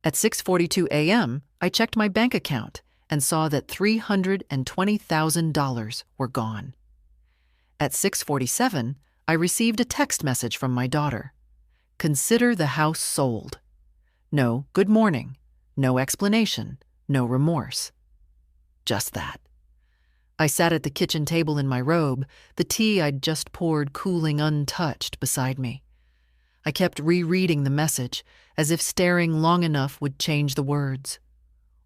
At 6:42 a.m., I checked my bank account and saw that $320,000 were gone. At 6:47, I received a text message from my daughter. Consider the house sold. No good morning, no explanation, no remorse. Just that. I sat at the kitchen table in my robe, the tea I'd just poured cooling untouched beside me. I kept rereading the message, as if staring long enough would change the words,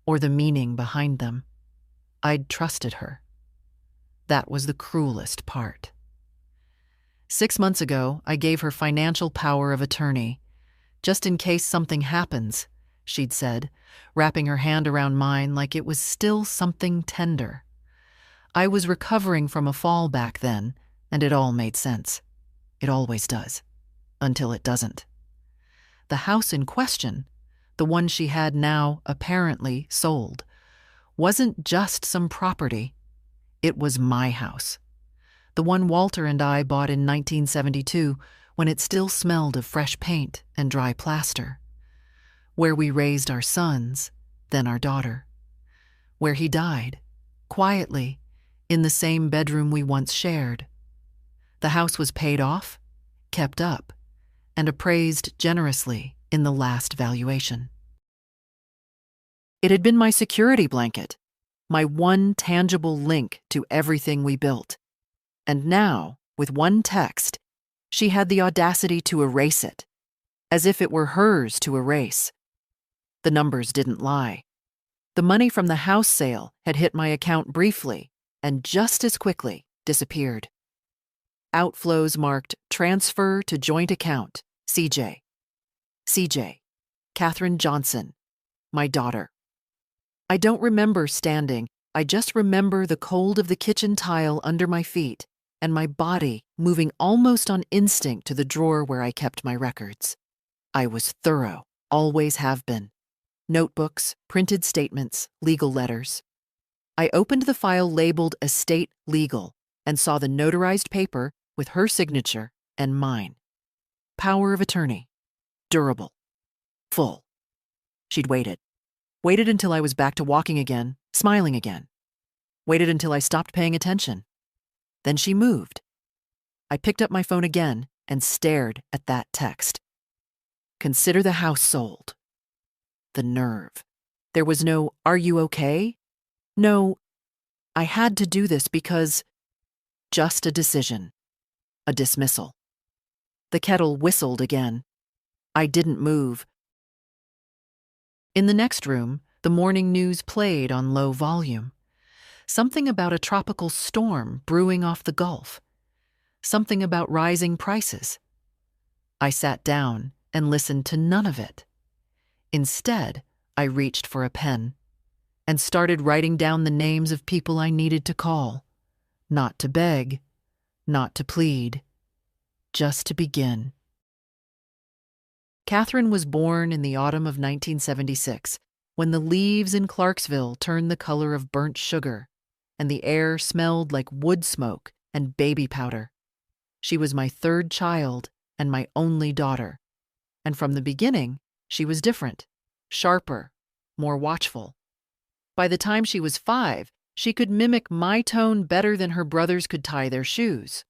or the meaning behind them. I'd trusted her. That was the cruelest part. 6 months ago, I gave her financial power of attorney. Just in case something happens, she'd said, wrapping her hand around mine like it was still something tender. I was recovering from a fall back then, and it all made sense. It always does. Until it doesn't. The house in question, the one she had now apparently sold, wasn't just some property. It was my house. The one Walter and I bought in 1972 when it still smelled of fresh paint and dry plaster. Where we raised our sons, then our daughter. Where he died, quietly, in the same bedroom we once shared. The house was paid off, kept up, and appraised generously in the last valuation. It had been my security blanket, my one tangible link to everything we built. And now, with one text, she had the audacity to erase it, as if it were hers to erase. The numbers didn't lie. The money from the house sale had hit my account briefly and just as quickly disappeared. Outflows marked transfer to joint account, CJ. CJ, Katherine Johnson, my daughter. I don't remember standing. I just remember the cold of the kitchen tile under my feet and my body moving almost on instinct to the drawer where I kept my records. I was thorough, always have been. Notebooks, printed statements, legal letters. I opened the file labeled Estate Legal and saw the notarized paper with her signature and mine. Power of attorney. Durable. Full. She'd waited. Waited until I was back to walking again, smiling again. Waited until I stopped paying attention. Then she moved. I picked up my phone again and stared at that text. Consider the house sold. The nerve. There was no, "Are you okay?" No, I had to do this because just a decision. A dismissal. The kettle whistled again. I didn't move. In the next room, the morning news played on low volume. Something about a tropical storm brewing off the Gulf. Something about rising prices. I sat down and listened to none of it. Instead, I reached for a pen and started writing down the names of people I needed to call. Not to beg, not to plead, just to begin. Katherine was born in the autumn of 1976, when the leaves in Clarksville turned the color of burnt sugar, and the air smelled like wood smoke and baby powder. She was my third child and my only daughter, and from the beginning, she was different, sharper, more watchful. By the time she was 5, she could mimic my tone better than her brothers could tie their shoes.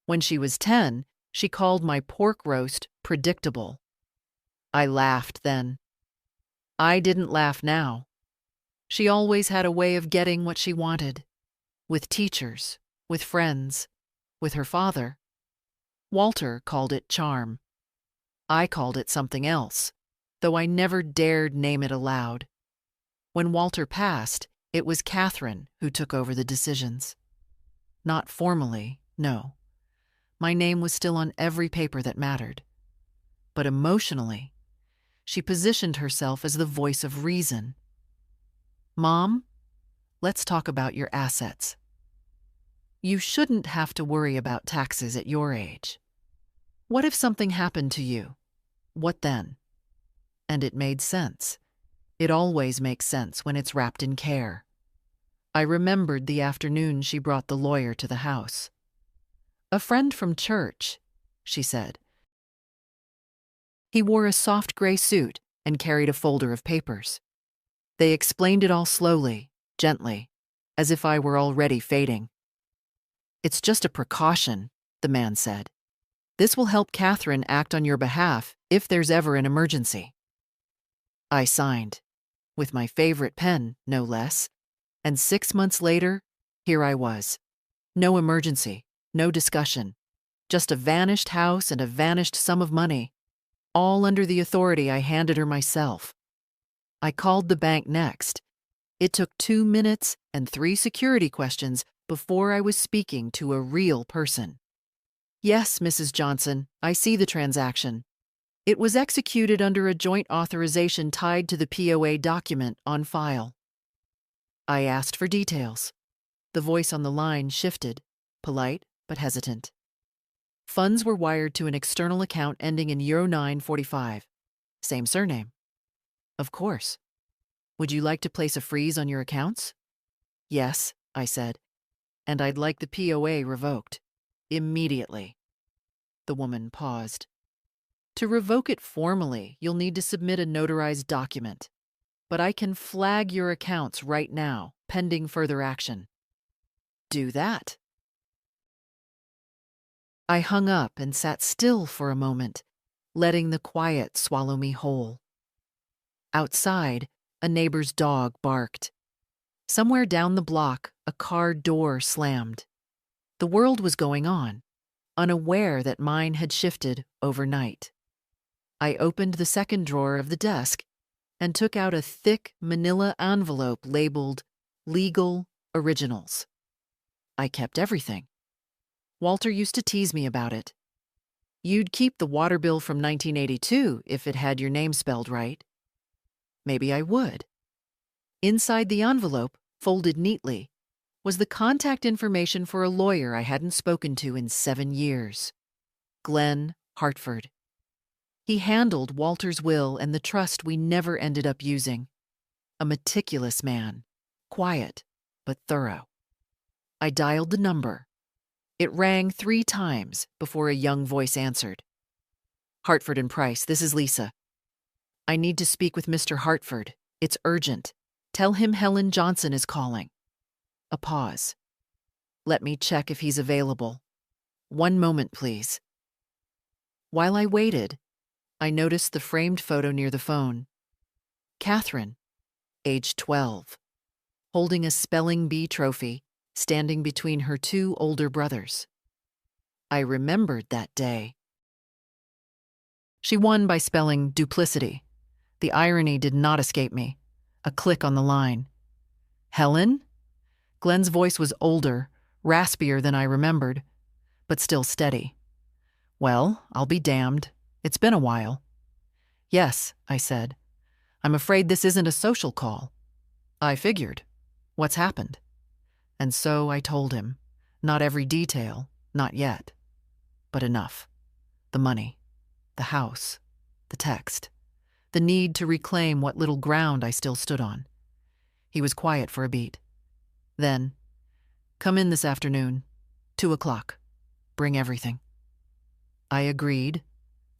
When she was 10, she called my pork roast predictable. I laughed then. I didn't laugh now. She always had a way of getting what she wanted. With teachers, with friends, with her father. Walter called it charm. I called it something else, though I never dared name it aloud. When Walter passed, it was Katherine who took over the decisions. Not formally, no. My name was still on every paper that mattered. But emotionally, she positioned herself as the voice of reason. "Mom, let's talk about your assets. You shouldn't have to worry about taxes at your age. What if something happened to you? What then?" And it made sense. It always makes sense when it's wrapped in care. I remembered the afternoon she brought the lawyer to the house. "A friend from church," she said. He wore a soft gray suit and carried a folder of papers. They explained it all slowly, gently, as if I were already fading. "It's just a precaution," the man said. "This will help Catherine act on your behalf if there's ever an emergency." I signed, with my favorite pen, no less, and 6 months later, here I was. No emergency, no discussion, just a vanished house and a vanished sum of money, all under the authority I handed her myself. I called the bank next. It took 2 minutes and 3 security questions before I was speaking to a real person. "Yes, Mrs. Johnson, I see the transaction. It was executed under a joint authorization tied to the POA document on file." I asked for details. The voice on the line shifted, polite but hesitant. "Funds were wired to an external account ending in Euro 945. Same surname." "Of course. Would you like to place a freeze on your accounts?" "Yes," I said, "and I'd like the POA revoked. Immediately." The woman paused. "To revoke it formally, you'll need to submit a notarized document. But I can flag your accounts right now, pending further action." "Do that." I hung up and sat still for a moment, letting the quiet swallow me whole. Outside, a neighbor's dog barked. Somewhere down the block, a car door slammed. The world was going on, unaware that mine had shifted overnight. I opened the second drawer of the desk and took out a thick manila envelope labeled Legal Originals. I kept everything. Walter used to tease me about it. "You'd keep the water bill from 1982 if it had your name spelled right." Maybe I would. Inside the envelope, folded neatly, was the contact information for a lawyer I hadn't spoken to in 7 years. Glenn Hartford. He handled Walter's will and the trust we never ended up using. A meticulous man, quiet but thorough. I dialed the number. It rang 3 times before a young voice answered. "Hartford and Price, this is Lisa. I need to speak with Mr. Hartford. It's urgent. Tell him Helen Johnson is calling." A pause. "Let me check if he's available. 1 moment, please." While I waited, I noticed the framed photo near the phone. Catherine, age 12, holding a spelling bee trophy, standing between her 2 older brothers. I remembered that day. She won by spelling duplicity. The irony did not escape me. A click on the line. "Helen?" Glenn's voice was older, raspier than I remembered, but still steady. "Well, I'll be damned. It's been a while." "Yes," I said. "I'm afraid this isn't a social call." "I figured. What's happened?" And so I told him. Not every detail, not yet. But enough. The money, the house, the text, the need to reclaim what little ground I still stood on. He was quiet for a beat. Then, "Come in this afternoon, 2 o'clock. Bring everything." I agreed,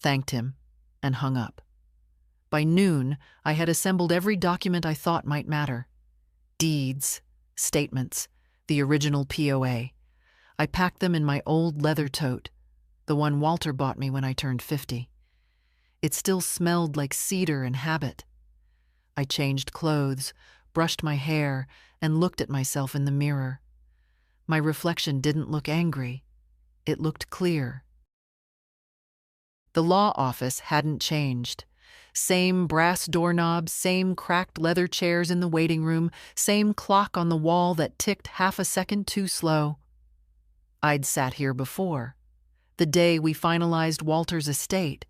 thanked him, and hung up. By noon, I had assembled every document I thought might matter. Deeds, statements, the original POA. I packed them in my old leather tote, the one Walter bought me when I turned 50. It still smelled like cedar and habit. I changed clothes, brushed my hair, and looked at myself in the mirror. My reflection didn't look angry. It looked clear. The law office hadn't changed. Same brass doorknobs, same cracked leather chairs in the waiting room, same clock on the wall that ticked half a second too slow. I'd sat here before, the day we finalized Walter's estate,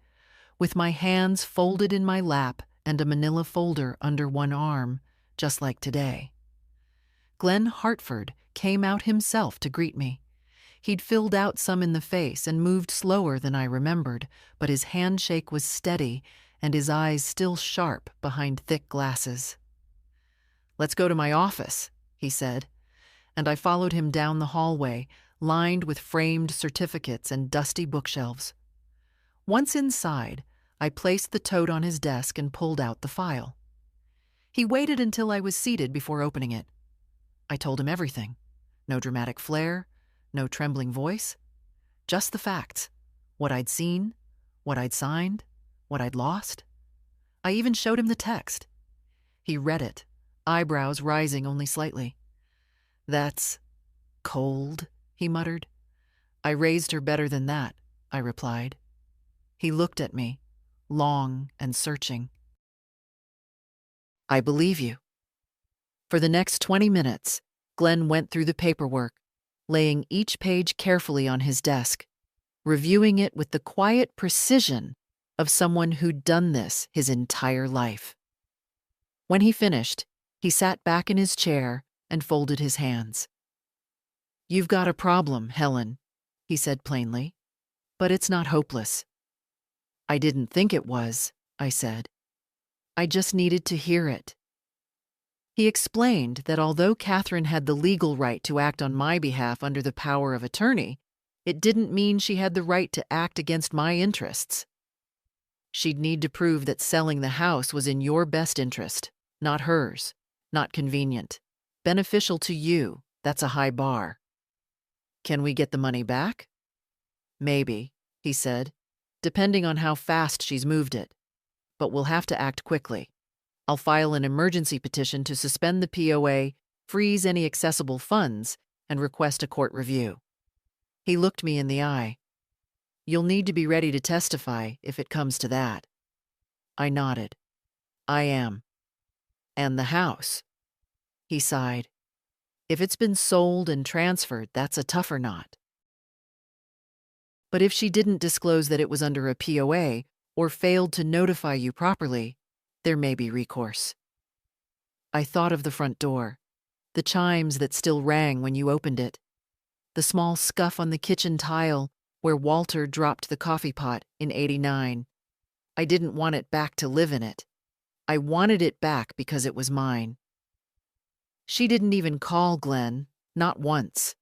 with my hands folded in my lap and a manila folder under one arm, just like today. Glenn Hartford came out himself to greet me. He'd filled out some in the face and moved slower than I remembered, but his handshake was steady and his eyes still sharp behind thick glasses. "Let's go to my office," he said, and I followed him down the hallway, lined with framed certificates and dusty bookshelves. Once inside, I placed the tote on his desk and pulled out the file. He waited until I was seated before opening it. I told him everything. No dramatic flair, no trembling voice, just the facts. What I'd seen, what I'd signed, what I'd lost. I even showed him the text. He read it, eyebrows rising only slightly. "That's cold," he muttered. "I raised her better than that," I replied. He looked at me, long and searching. "I believe you." For the next 20 minutes, Glenn went through the paperwork, laying each page carefully on his desk, reviewing it with the quiet precision of someone who'd done this his entire life. When he finished, he sat back in his chair and folded his hands. "You've got a problem, Helen," he said plainly, "but it's not hopeless." "I didn't think it was," I said. "I just needed to hear it." He explained that although Catherine had the legal right to act on my behalf under the power of attorney, it didn't mean she had the right to act against my interests. She'd need to prove that selling the house was in your best interest, not hers, not convenient, beneficial to you. That's a high bar. "Can we get the money back?" "Maybe," he said, "depending on how fast she's moved it. But we'll have to act quickly. I'll file an emergency petition to suspend the POA, freeze any accessible funds, and request a court review." He looked me in the eye. "You'll need to be ready to testify if it comes to that." I nodded. "I am." "And the house?" He sighed. "If it's been sold and transferred, that's a tougher knot." "But if she didn't disclose that it was under a POA or failed to notify you properly, there may be recourse." I thought of the front door, the chimes that still rang when you opened it, the small scuff on the kitchen tile where Walter dropped the coffee pot in '89. I didn't want it back to live in it. I wanted it back because it was mine. She didn't even call Glenn, not once.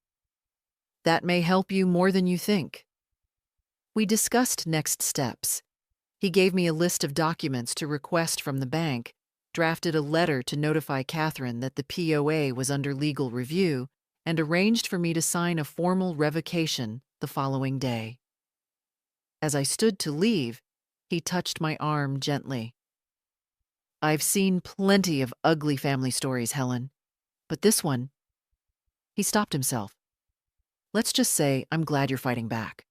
That may help you more than you think. We discussed next steps. He gave me a list of documents to request from the bank, drafted a letter to notify Catherine that the POA was under legal review, and arranged for me to sign a formal revocation the following day. As I stood to leave, he touched my arm gently. "I've seen plenty of ugly family stories, Helen, but this one..." He stopped himself. "Let's just say I'm glad you're fighting back."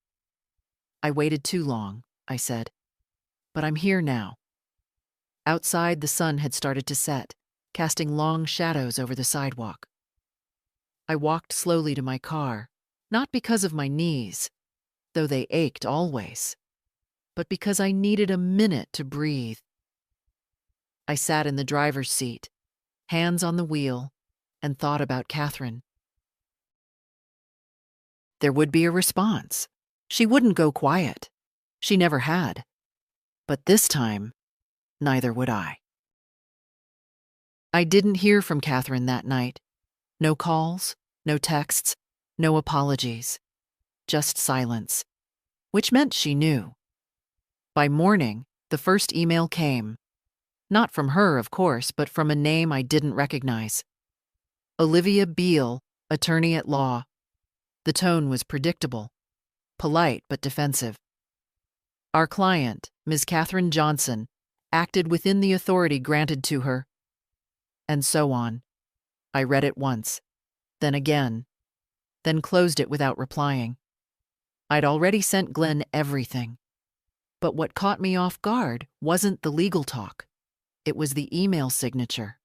"I waited too long," I said. "But I'm here now." Outside, the sun had started to set, casting long shadows over the sidewalk. I walked slowly to my car, not because of my knees, though they ached always, but because I needed a minute to breathe. I sat in the driver's seat, hands on the wheel, and thought about Catherine. There would be a response. She wouldn't go quiet. She never had. But this time, neither would I. I didn't hear from Catherine that night. No calls, no texts, no apologies. Just silence, which meant she knew. By morning, the first email came. Not from her, of course, but from a name I didn't recognize. Olivia Beale, attorney at law. The tone was predictable, polite but defensive. Our client, Ms. Catherine Johnson, acted within the authority granted to her. And so on. I read it once, then again, then closed it without replying. I'd already sent Glenn everything. But what caught me off guard wasn't the legal talk. It was the email signature.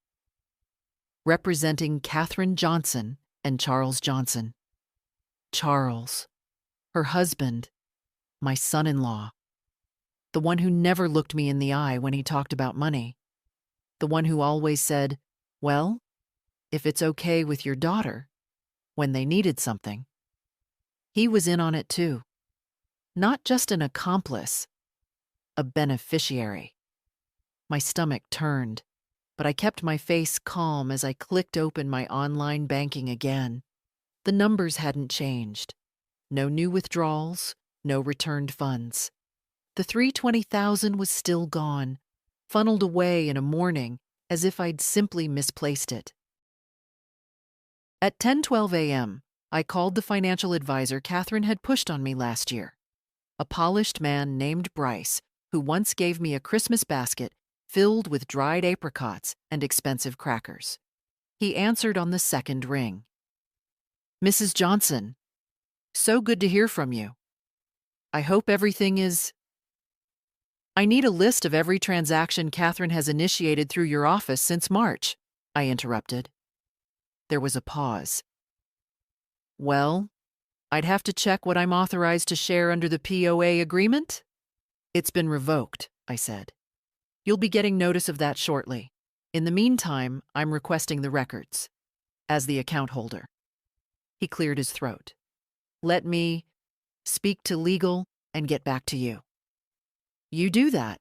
Representing Catherine Johnson and Charles Johnson. Charles, her husband, my son-in-law. The one who never looked me in the eye when he talked about money. The one who always said, "Well, if it's okay with your daughter," when they needed something. He was in on it too. Not just an accomplice, a beneficiary. My stomach turned, but I kept my face calm as I clicked open my online banking again. The numbers hadn't changed. No new withdrawals, no returned funds. The $320,000 was still gone, funneled away in a morning as if I'd simply misplaced it. At 10:12 a.m., I called the financial advisor Catherine had pushed on me last year, a polished man named Bryce who once gave me a Christmas basket filled with dried apricots and expensive crackers. He answered on the second ring. "Mrs. Johnson, so good to hear from you. I hope everything is—" "I need a list of every transaction Catherine has initiated through your office since March," I interrupted. There was a pause. "Well, I'd have to check what I'm authorized to share under the POA agreement." "It's been revoked," I said. "You'll be getting notice of that shortly. In the meantime, I'm requesting the records, as the account holder." He cleared his throat. "Let me speak to legal and get back to you." "You do that."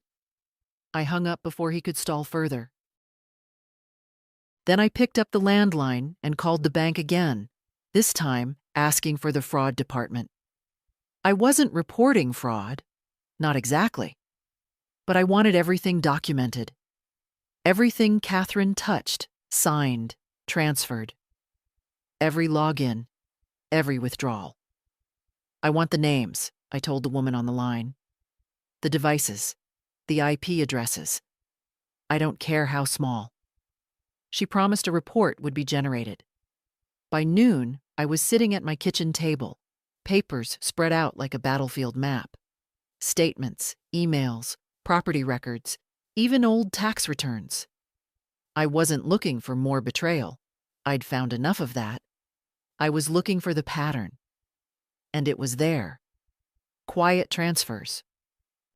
I hung up before he could stall further. Then I picked up the landline and called the bank again, this time asking for the fraud department. I wasn't reporting fraud, not exactly, but I wanted everything documented. Everything Catherine touched, signed, transferred. Every login, every withdrawal. "I want the names," I told the woman on the line. "The devices, the IP addresses. I don't care how small." She promised a report would be generated. By noon, I was sitting at my kitchen table, papers spread out like a battlefield map. Statements, emails, property records, even old tax returns. I wasn't looking for more betrayal. I'd found enough of that. I was looking for the pattern. And it was there. Quiet transfers.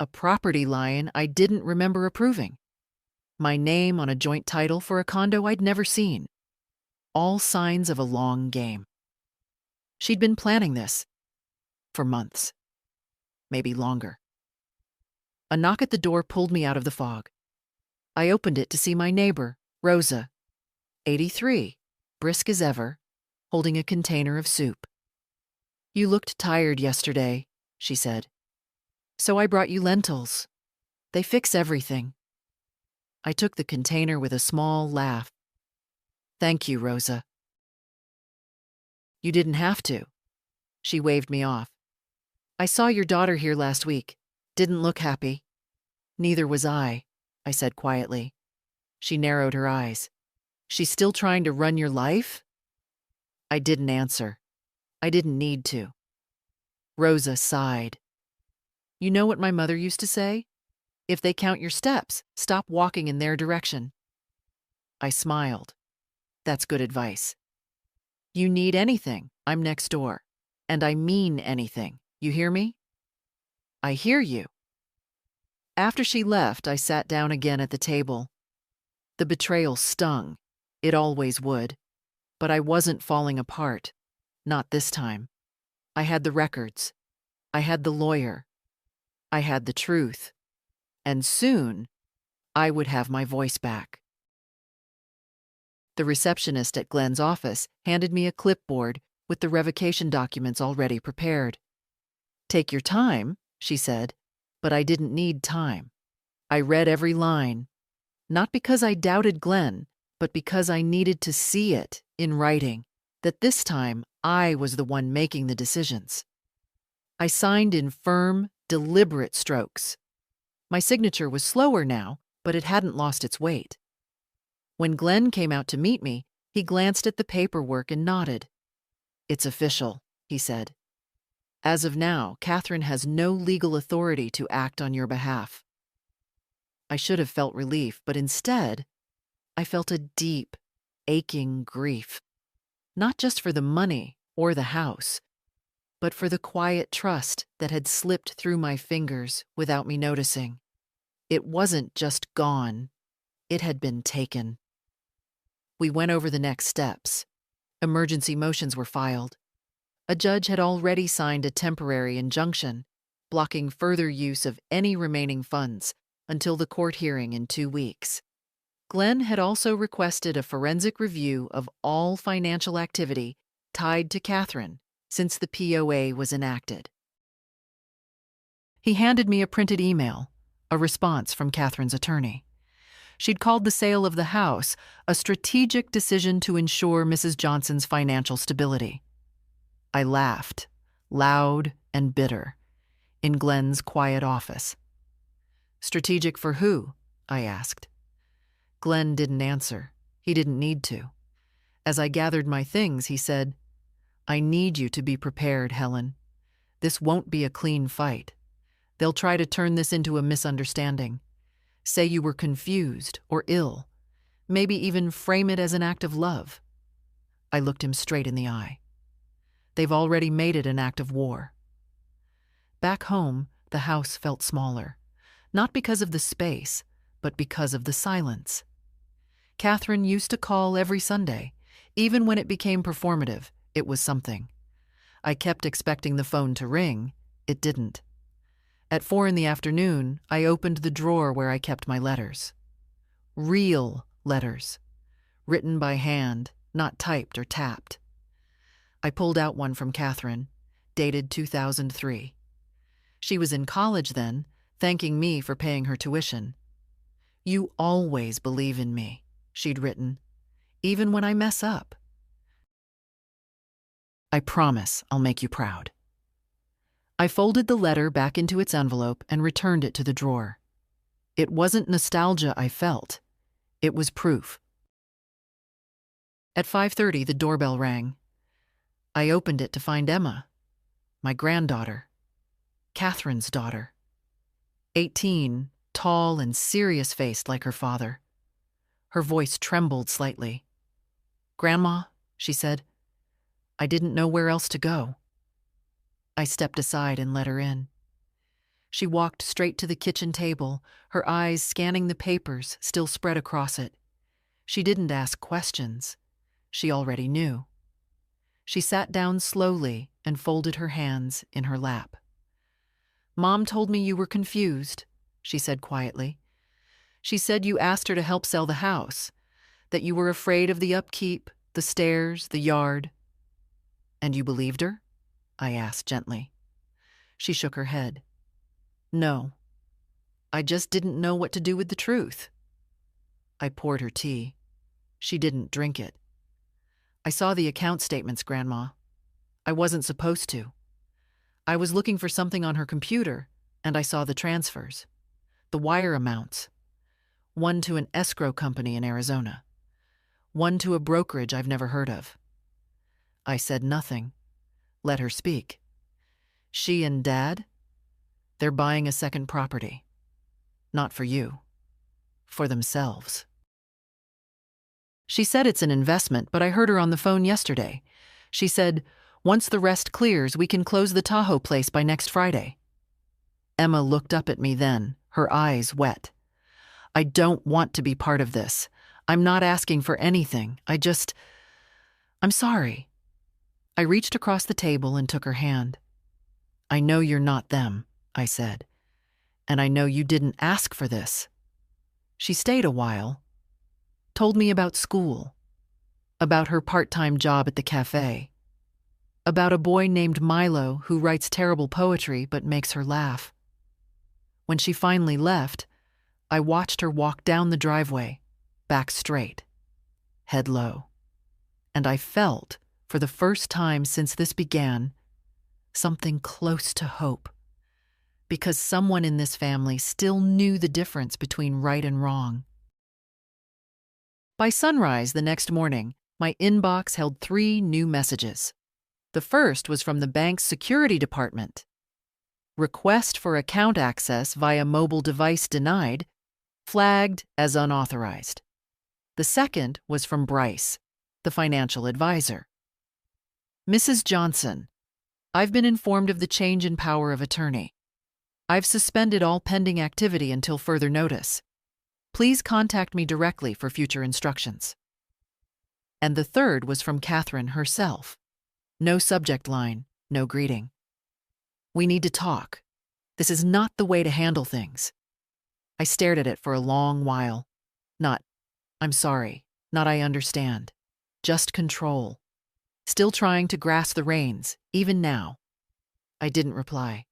A property line I didn't remember approving. My name on a joint title for a condo I'd never seen. All signs of a long game. She'd been planning this for months, maybe longer. A knock at the door pulled me out of the fog. I opened it to see my neighbor, Rosa, 83, brisk as ever, holding a container of soup. "You looked tired yesterday," she said. "So I brought you lentils. They fix everything." I took the container with a small laugh. "Thank you, Rosa." "You didn't have to." She waved me off. "I saw your daughter here last week. Didn't look happy." "Neither was I said quietly. She narrowed her eyes. "She's still trying to run your life?" I didn't answer. I didn't need to. Rosa sighed. "You know what my mother used to say? If they count your steps, stop walking in their direction." I smiled. "That's good advice." "You need anything, I'm next door. And I mean anything. You hear me?" "I hear you." After she left, I sat down again at the table. The betrayal stung. It always would. But I wasn't falling apart. Not this time. I had the records. I had the lawyer. I had the truth. And soon, I would have my voice back. The receptionist at Glenn's office handed me a clipboard with the revocation documents already prepared. "Take your time," she said, but I didn't need time. I read every line, not because I doubted Glenn, but because I needed to see it in writing, that this time I was the one making the decisions. I signed in firm, deliberate strokes. My signature was slower now, but it hadn't lost its weight. When Glenn came out to meet me, he glanced at the paperwork and nodded. "It's official," he said. "As of now, Catherine has no legal authority to act on your behalf." I should have felt relief, but instead, I felt a deep, aching grief. Not just for the money or the house, but for the quiet trust that had slipped through my fingers without me noticing. It wasn't just gone, it had been taken. We went over the next steps. Emergency motions were filed. A judge had already signed a temporary injunction, blocking further use of any remaining funds until the court hearing in 2 weeks. Glenn had also requested a forensic review of all financial activity tied to Catherine since the POA was enacted. He handed me a printed email, a response from Catherine's attorney. She'd called the sale of the house a strategic decision to ensure Mrs. Johnson's financial stability. I laughed, loud and bitter, in Glenn's quiet office. Strategic for who? I asked. Glenn didn't answer. He didn't need to. As I gathered my things, he said, "I need you to be prepared, Helen. This won't be a clean fight. They'll try to turn this into a misunderstanding. Say you were confused or ill. Maybe even frame it as an act of love." I looked him straight in the eye. They've already made it an act of war. Back home, the house felt smaller, not because of the space, but because of the silence. Catherine used to call every Sunday. Even when it became performative, it was something. I kept expecting the phone to ring. It didn't. At 4 p.m, I opened the drawer where I kept my letters. Real letters. Written by hand, not typed or tapped. I pulled out one from Catherine, dated 2003. She was in college then, thanking me for paying her tuition. "You always believe in me," she'd written, "even when I mess up. I promise I'll make you proud." I folded the letter back into its envelope and returned it to the drawer. It wasn't nostalgia I felt. It was proof. At 5:30, the doorbell rang. I opened it to find Emma, my granddaughter, Catherine's daughter. 18, tall and serious-faced like her father. Her voice trembled slightly. "Grandma," she said, "I didn't know where else to go." I stepped aside and let her in. She walked straight to the kitchen table, her eyes scanning the papers still spread across it. She didn't ask questions. She already knew. She sat down slowly and folded her hands in her lap. "Mom told me you were confused," she said quietly. "She said you asked her to help sell the house, that you were afraid of the upkeep, the stairs, the yard." "And you believed her?" I asked gently. She shook her head. "No. I just didn't know what to do with the truth." I poured her tea. She didn't drink it. "I saw the account statements, Grandma. I wasn't supposed to. I was looking for something on her computer, and I saw the transfers. The wire amounts. One to an escrow company in Arizona. One to a brokerage I've never heard of." I said nothing. Let her speak. "She and Dad? They're buying a second property. Not for you. For themselves." She said it's an investment, but I heard her on the phone yesterday. She said, "Once the rest clears, we can close the Tahoe place by next Friday." Emma looked up at me then, her eyes wet. "I don't want to be part of this. I'm not asking for anything. I'm sorry." I reached across the table and took her hand. "I know you're not them," I said. "And I know you didn't ask for this." She stayed a while. Told me about school. About her part-time job at the cafe. About a boy named Milo who writes terrible poetry but makes her laugh. When she finally left, I watched her walk down the driveway, back straight, head low. And I felt, for the first time since this began, something close to hope. Because someone in this family still knew the difference between right and wrong. By sunrise the next morning, my inbox held 3 new messages. The first was from the bank's security department. Request for account access via mobile device denied, flagged as unauthorized. The second was from Bryce, the financial advisor. "Mrs. Johnson, I've been informed of the change in power of attorney. I've suspended all pending activity until further notice. Please contact me directly for future instructions." And the third was from Catherine herself. No subject line, no greeting. "We need to talk. This is not the way to handle things." I stared at it for a long while. Not, "I'm sorry," not, "I understand." Just control. Still trying to grasp the reins, even now. I didn't reply.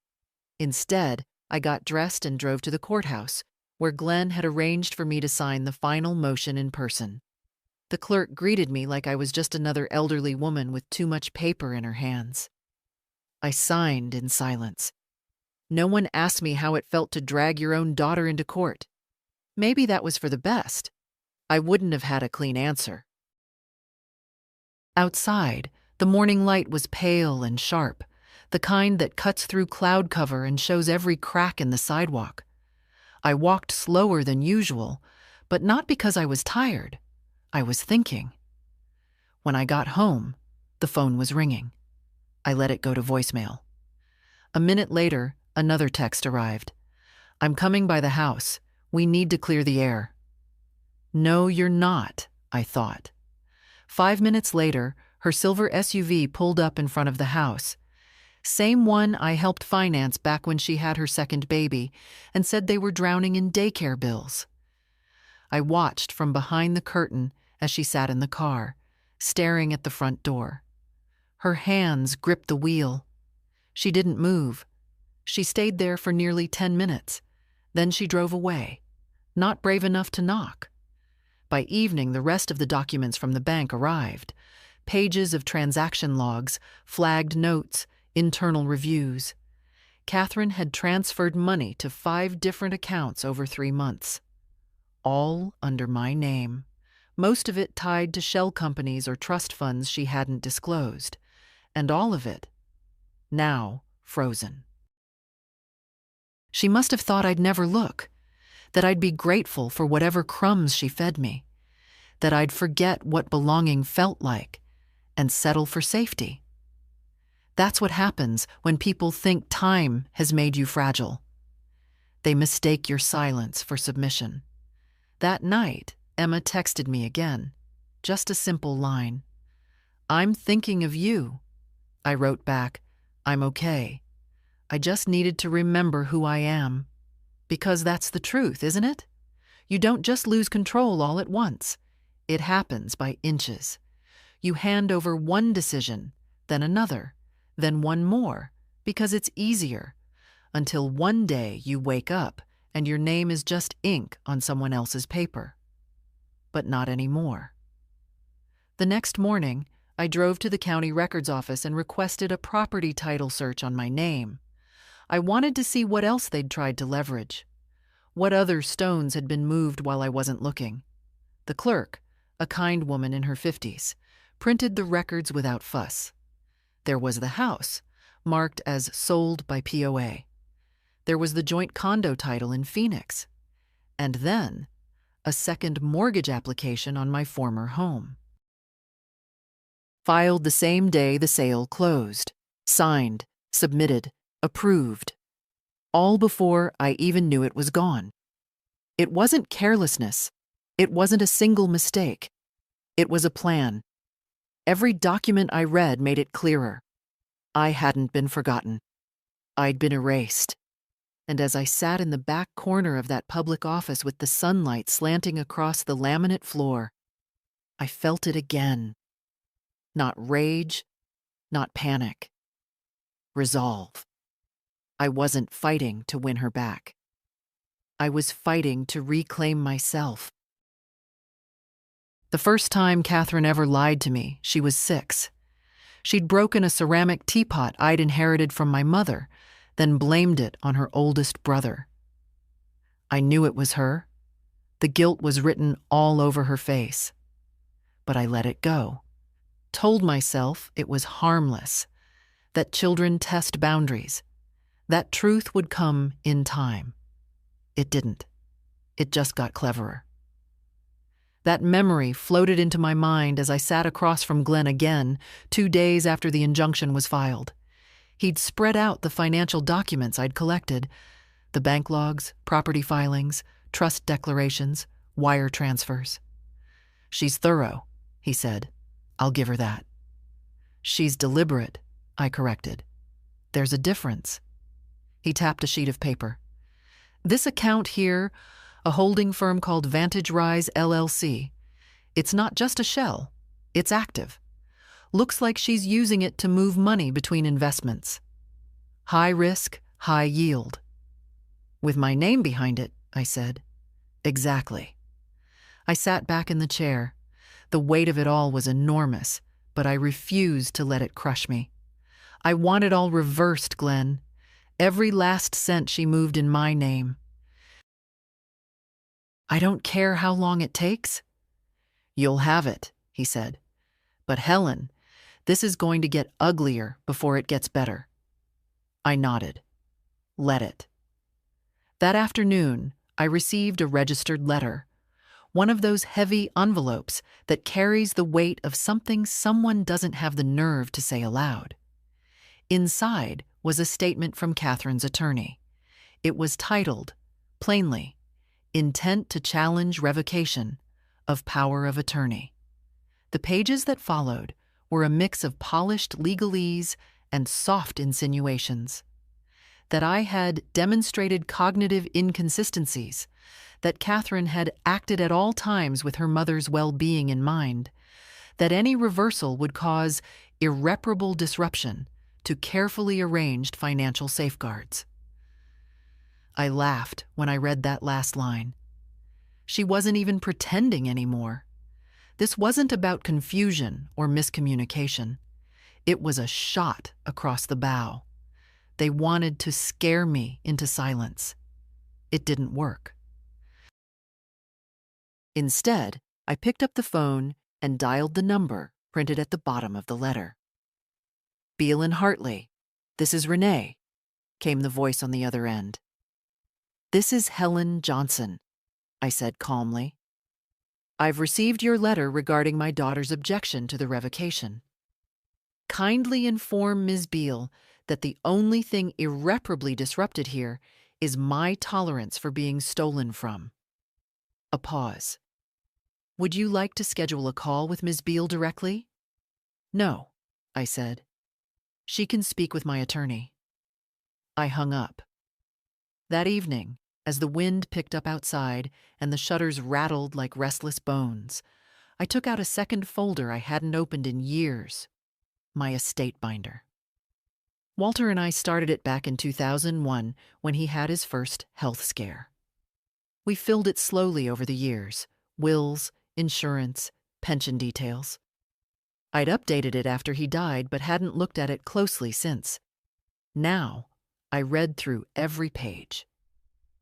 Instead, I got dressed and drove to the courthouse, where Glenn had arranged for me to sign the final motion in person. The clerk greeted me like I was just another elderly woman with too much paper in her hands. I signed in silence. No one asked me how it felt to drag your own daughter into court. Maybe that was for the best. I wouldn't have had a clean answer. Outside, the morning light was pale and sharp, the kind that cuts through cloud cover and shows every crack in the sidewalk. I walked slower than usual, but not because I was tired. I was thinking. When I got home, the phone was ringing. I let it go to voicemail. A minute later, another text arrived. "I'm coming by the house. We need to clear the air." "No, you're not," I thought. 5 minutes later, her silver SUV pulled up in front of the house. Same one I helped finance back when she had her second baby and said they were drowning in daycare bills. I watched from behind the curtain as she sat in the car, staring at the front door. Her hands gripped the wheel. She didn't move. She stayed there for nearly 10 minutes. Then she drove away, not brave enough to knock. By evening, the rest of the documents from the bank arrived. Pages of transaction logs, flagged notes, internal reviews. Catherine had transferred money to 5 different accounts over 3 months. All under my name. Most of it tied to shell companies or trust funds she hadn't disclosed. And all of it, now frozen. She must have thought I'd never look, that I'd be grateful for whatever crumbs she fed me, that I'd forget what belonging felt like and settle for safety. That's what happens when people think time has made you fragile. They mistake your silence for submission. That night, Emma texted me again, just a simple line. "I'm thinking of you." I wrote back, "I'm okay. I just needed to remember who I am." Because that's the truth, isn't it? You don't just lose control all at once. It happens by inches. You hand over one decision, then another, then one more, because it's easier, until one day you wake up and your name is just ink on someone else's paper. But not anymore. The next morning, I drove to the county records office and requested a property title search on my name. I wanted to see what else they'd tried to leverage. What other stones had been moved while I wasn't looking. The clerk, a kind woman in her 50s, printed the records without fuss. There was the house, marked as sold by POA. There was the joint condo title in Phoenix. And then, a second mortgage application on my former home. Filed the same day the sale closed. Signed, submitted, approved. All before I even knew it was gone. It wasn't carelessness. It wasn't a single mistake. It was a plan. Every document I read made it clearer. I hadn't been forgotten. I'd been erased. And as I sat in the back corner of that public office with the sunlight slanting across the laminate floor, I felt it again. Not rage, not panic. Resolve. I wasn't fighting to win her back. I was fighting to reclaim myself. The first time Catherine ever lied to me, she was 6. She'd broken a ceramic teapot I'd inherited from my mother, then blamed it on her oldest brother. I knew it was her. The guilt was written all over her face. But I let it go. Told myself it was harmless, that children test boundaries, that truth would come in time. It didn't. It just got cleverer. That memory floated into my mind as I sat across from Glenn again, 2 days after the injunction was filed. He'd spread out the financial documents I'd collected, the bank logs, property filings, trust declarations, wire transfers. "She's thorough," he said. "I'll give her that." "She's deliberate," I corrected. "There's a difference." He tapped a sheet of paper. "This account here, a holding firm called Vantage Rise LLC. It's not just a shell. It's active. Looks like she's using it to move money between investments. High risk, high yield." With my name behind it, I said. Exactly. I sat back in the chair. The weight of it all was enormous, but I refused to let it crush me. I want it all reversed, Glenn. Every last cent she moved in my name. I don't care how long it takes. You'll have it, he said. But Helen, this is going to get uglier before it gets better. I nodded. Let it. That afternoon, I received a registered letter, one of those heavy envelopes that carries the weight of something someone doesn't have the nerve to say aloud. Inside was a statement from Catherine's attorney. It was titled, plainly, Intent to Challenge Revocation of Power of Attorney. The pages that followed were a mix of polished legalese and soft insinuations. That I had demonstrated cognitive inconsistencies, that Catherine had acted at all times with her mother's well-being in mind, that any reversal would cause irreparable disruption to carefully arranged financial safeguards. I laughed when I read that last line. She wasn't even pretending anymore. This wasn't about confusion or miscommunication. It was a shot across the bow. They wanted to scare me into silence. It didn't work. Instead, I picked up the phone and dialed the number printed at the bottom of the letter. Beale and Hartley, this is Renee, came the voice on the other end. This is Helen Johnson, I said calmly. I've received your letter regarding my daughter's objection to the revocation. Kindly inform Ms. Beale that the only thing irreparably disrupted here is my tolerance for being stolen from. A pause. Would you like to schedule a call with Ms. Beale directly? No, I said. She can speak with my attorney. I hung up. That evening, as the wind picked up outside and the shutters rattled like restless bones, I took out a second folder I hadn't opened in years, my estate binder. Walter and I started it back in 2001 when he had his first health scare. We filled it slowly over the years, wills, insurance, pension details. I'd updated it after he died but hadn't looked at it closely since. Now, I read through every page.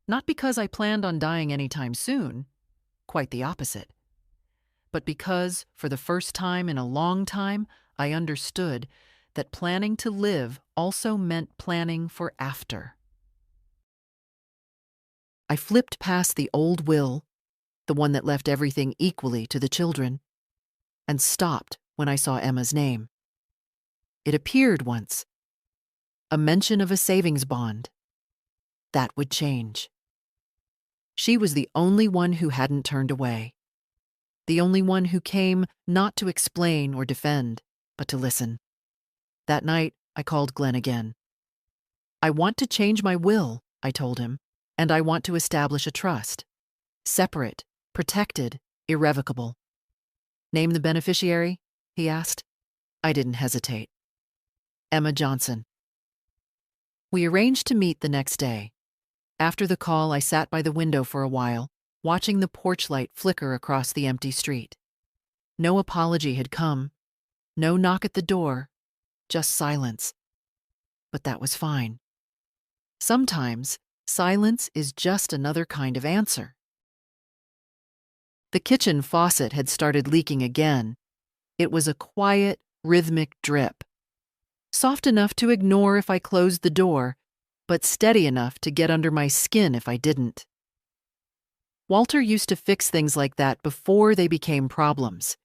Not because I planned on dying anytime soon, quite the opposite, but because, for the first time in a long time, I understood that planning to live also meant planning for after. I flipped past the old will, the one that left everything equally to the children, and stopped when I saw Emma's name. It appeared once. A mention of a savings bond. That would change. She was the only one who hadn't turned away. The only one who came not to explain or defend, but to listen. That night, I called Glenn again. I want to change my will, I told him, and I want to establish a trust. Separate, protected, irrevocable. Name the beneficiary? He asked. I didn't hesitate. Emma Johnson. We arranged to meet the next day. After the call, I sat by the window for a while, watching the porch light flicker across the empty street. No apology had come. No knock at the door. Just silence. But that was fine. Sometimes, silence is just another kind of answer. The kitchen faucet had started leaking again. It was a quiet, rhythmic drip. Soft enough to ignore if I closed the door, but steady enough to get under my skin if I didn't. Walter used to fix things like that before they became problems.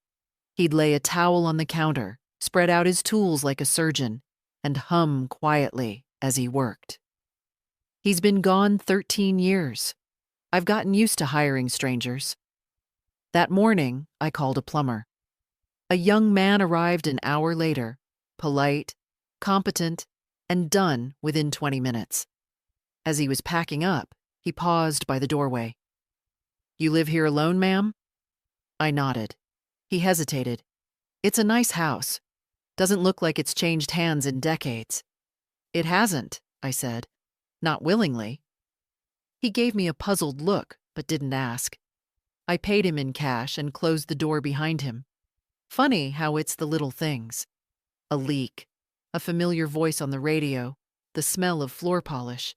He'd lay a towel on the counter, spread out his tools like a surgeon, and hum quietly as he worked. He's been gone 13 years. I've gotten used to hiring strangers. That morning, I called a plumber. A young man arrived an hour later, polite, competent, and done within 20 minutes. As he was packing up, he paused by the doorway. You live here alone, ma'am? I nodded. He hesitated. It's a nice house. Doesn't look like it's changed hands in decades. It hasn't, I said. Not willingly. He gave me a puzzled look, but didn't ask. I paid him in cash and closed the door behind him. Funny how it's the little things. A leak, a familiar voice on the radio, the smell of floor polish,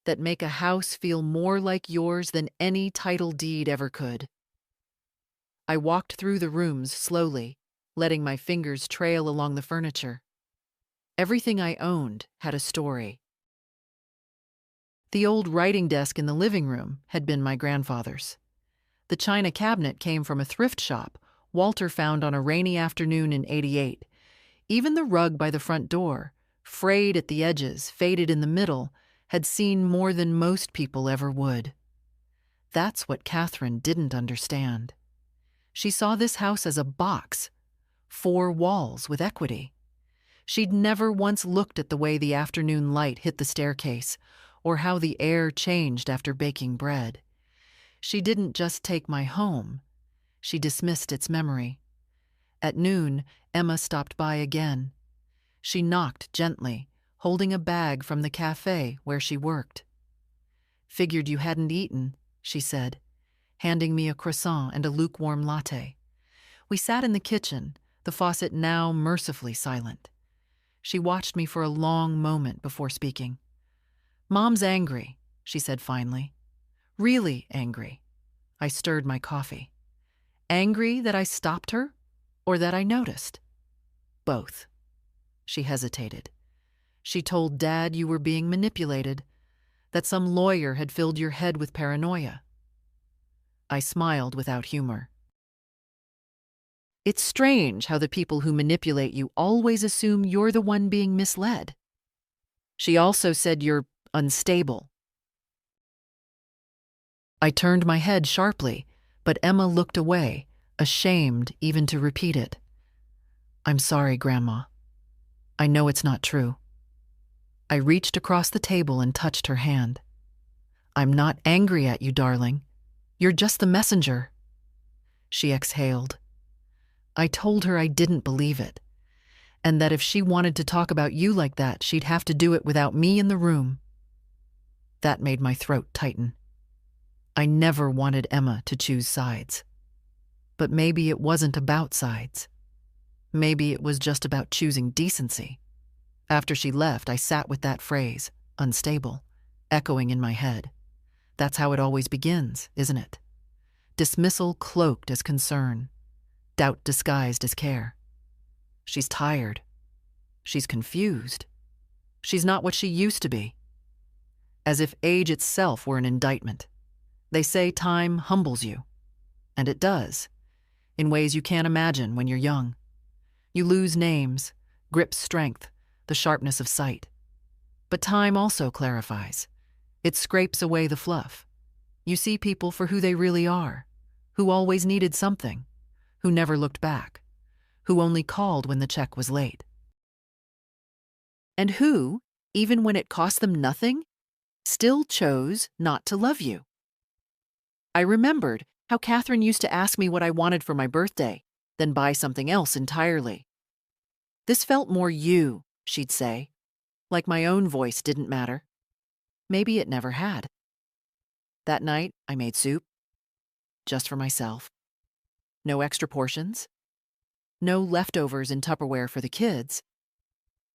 that make a house feel more like yours than any title deed ever could. I walked through the rooms slowly, letting my fingers trail along the furniture. Everything I owned had a story. The old writing desk in the living room had been my grandfather's. The china cabinet came from a thrift shop Walter found on a rainy afternoon in '88. Even the rug by the front door, frayed at the edges, faded in the middle, had seen more than most people ever would. That's what Catherine didn't understand. She saw this house as a box, 4 walls with equity. She'd never once looked at the way the afternoon light hit the staircase, or how the air changed after baking bread. She didn't just take my home. She dismissed its memory. At noon, Emma stopped by again. She knocked gently, holding a bag from the cafe where she worked. "Figured you hadn't eaten," she said, handing me a croissant and a lukewarm latte. We sat in the kitchen, the faucet now mercifully silent. She watched me for a long moment before speaking. "Mom's angry," she said finally. "Really angry." I stirred my coffee. Angry that I stopped her, or that I noticed? Both. She hesitated. "She told Dad you were being manipulated, that some lawyer had filled your head with paranoia." I smiled without humor. "It's strange how the people who manipulate you always assume you're the one being misled. She also said you're unstable." I turned my head sharply, but Emma looked away, ashamed even to repeat it. "I'm sorry, Grandma. I know it's not true." I reached across the table and touched her hand. "I'm not angry at you, darling. You're just the messenger." She exhaled. I told her I didn't believe it, and that if she wanted to talk about you like that, she'd have to do it without me in the room. That made my throat tighten. I never wanted Emma to choose sides. But maybe it wasn't about sides. Maybe it was just about choosing decency. After she left, I sat with that phrase, unstable, echoing in my head. That's how it always begins, isn't it? Dismissal cloaked as concern, doubt disguised as care. She's tired. She's confused. She's not what she used to be. As if age itself were an indictment. They say time humbles you. And it does, in ways you can't imagine when you're young. You lose names, grip strength, the sharpness of sight. But time also clarifies. It scrapes away the fluff. You see people for who they really are, who always needed something, who never looked back, who only called when the check was late. And who, even when it cost them nothing, still chose not to love you. I remembered how Catherine used to ask me what I wanted for my birthday, then buy something else entirely. "This felt more you," she'd say, like my own voice didn't matter. Maybe it never had. That night, I made soup, just for myself. No extra portions. No leftovers in Tupperware for the kids.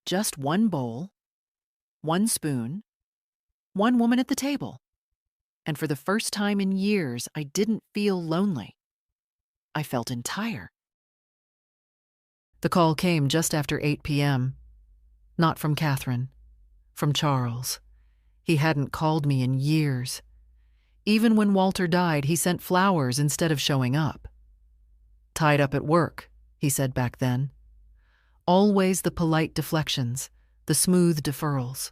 Just one bowl, one spoon, one woman at the table. And for the first time in years, I didn't feel lonely. I felt entire. The call came just after 8 p.m. Not from Catherine, from Charles. He hadn't called me in years. Even when Walter died, he sent flowers instead of showing up. "Tied up at work," he said back then. Always the polite deflections, the smooth deferrals.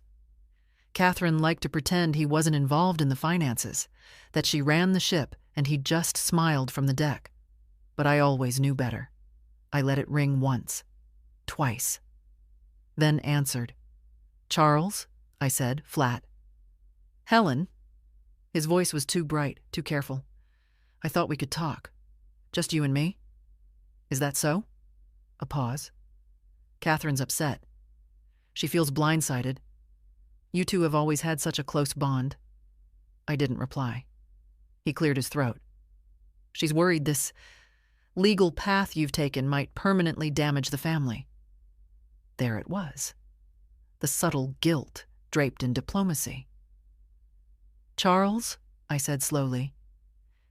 Catherine liked to pretend he wasn't involved in the finances, that she ran the ship and he just smiled from the deck. But I always knew better. I let it ring once, twice. Then answered. "Charles," I said, flat. "Helen." His voice was too bright, too careful. "I thought we could talk. Just you and me." "Is that so?" A pause. "Catherine's upset. She feels blindsided. You two have always had such a close bond." I didn't reply. He cleared his throat. She's worried this legal path you've taken might permanently damage the family. There it was. The subtle guilt draped in diplomacy. Charles, I said slowly,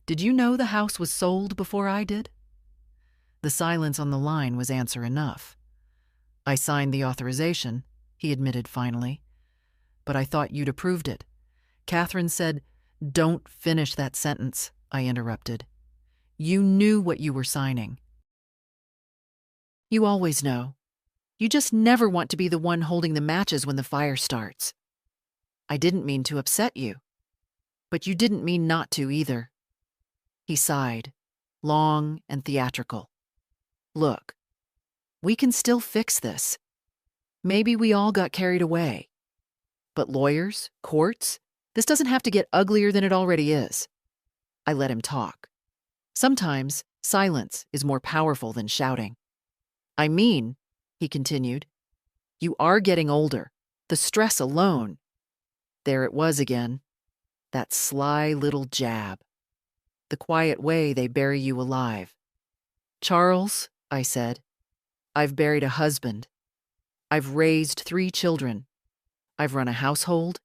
did you know the house was sold before I did? The silence on the line was answer enough. I signed the authorization, he admitted finally. But I thought you'd approved it. Catherine said, "Don't finish that sentence," I interrupted. You knew what you were signing. You always know. You just never want to be the one holding the matches when the fire starts. I didn't mean to upset you. But you didn't mean not to either. He sighed, long and theatrical. Look, we can still fix this. Maybe we all got carried away. But lawyers, courts, this doesn't have to get uglier than it already is. I let him talk. Sometimes silence is more powerful than shouting. I mean, he continued, you are getting older. The stress alone. There it was again. That sly little jab. The quiet way they bury you alive. Charles, I said, I've buried a husband. I've raised 3 children. I've run a household,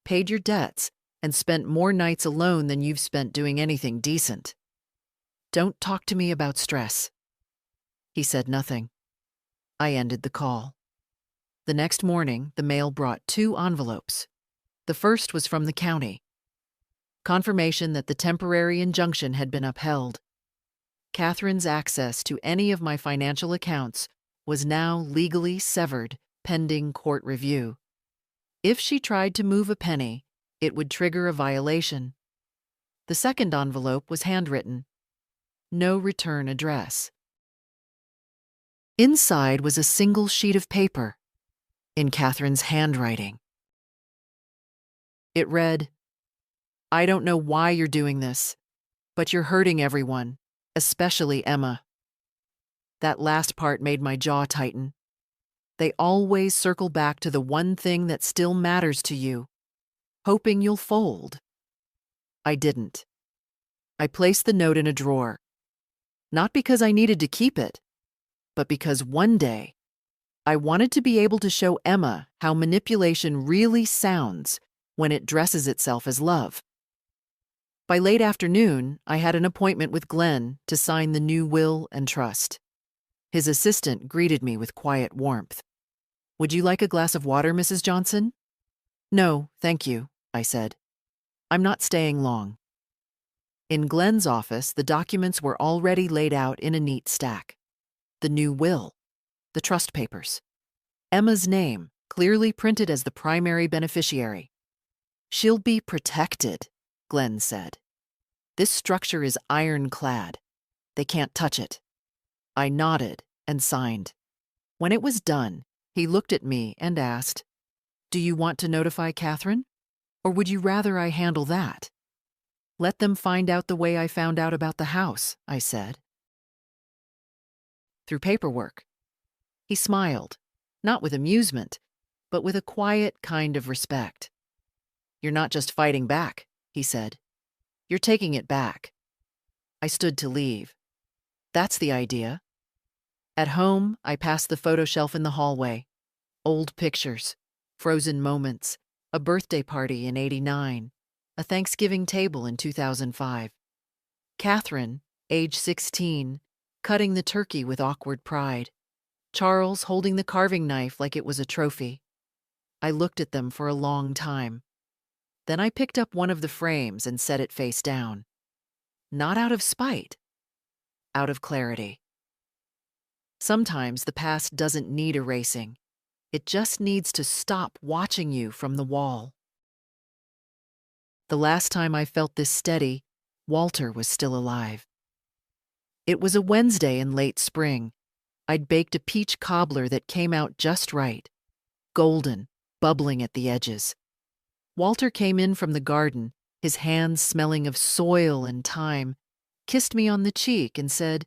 paid your debts, and spent more nights alone than you've spent doing anything decent. Don't talk to me about stress. He said nothing. I ended the call. The next morning, the mail brought 2 envelopes. The first was from the county. Confirmation that the temporary injunction had been upheld. Catherine's access to any of my financial accounts was now legally severed pending court review. If she tried to move a penny, it would trigger a violation. The second envelope was handwritten. No return address. Inside was a single sheet of paper, in Catherine's handwriting. It read, I don't know why you're doing this, but you're hurting everyone, especially Emma. That last part made my jaw tighten. They always circle back to the one thing that still matters to you, hoping you'll fold. I didn't. I placed the note in a drawer, not because I needed to keep it, but because one day I wanted to be able to show Emma how manipulation really sounds when it dresses itself as love. By late afternoon, I had an appointment with Glenn to sign the new will and trust. His assistant greeted me with quiet warmth. Would you like a glass of water, Mrs. Johnson? No, thank you, I said. I'm not staying long. In Glenn's office, the documents were already laid out in a neat stack. The new will, the trust papers, Emma's name clearly printed as the primary beneficiary. She'll be protected, Glenn said. This structure is ironclad. They can't touch it. I nodded and signed. When it was done, he looked at me and asked, Do you want to notify Catherine? Or would you rather I handle that? Let them find out the way I found out about the house, I said. Through paperwork. He smiled, not with amusement, but with a quiet kind of respect. You're not just fighting back, he said. You're taking it back. I stood to leave. That's the idea. At home, I passed the photo shelf in the hallway. Old pictures, frozen moments, a birthday party in '89, a Thanksgiving table in 2005. Catherine, age 16, cutting the turkey with awkward pride. Charles holding the carving knife like it was a trophy. I looked at them for a long time. Then I picked up one of the frames and set it face down. Not out of spite, out of clarity. Sometimes the past doesn't need erasing. It just needs to stop watching you from the wall. The last time I felt this steady, Walter was still alive. It was a Wednesday in late spring. I'd baked a peach cobbler that came out just right, golden, bubbling at the edges. Walter came in from the garden, his hands smelling of soil and thyme, kissed me on the cheek and said,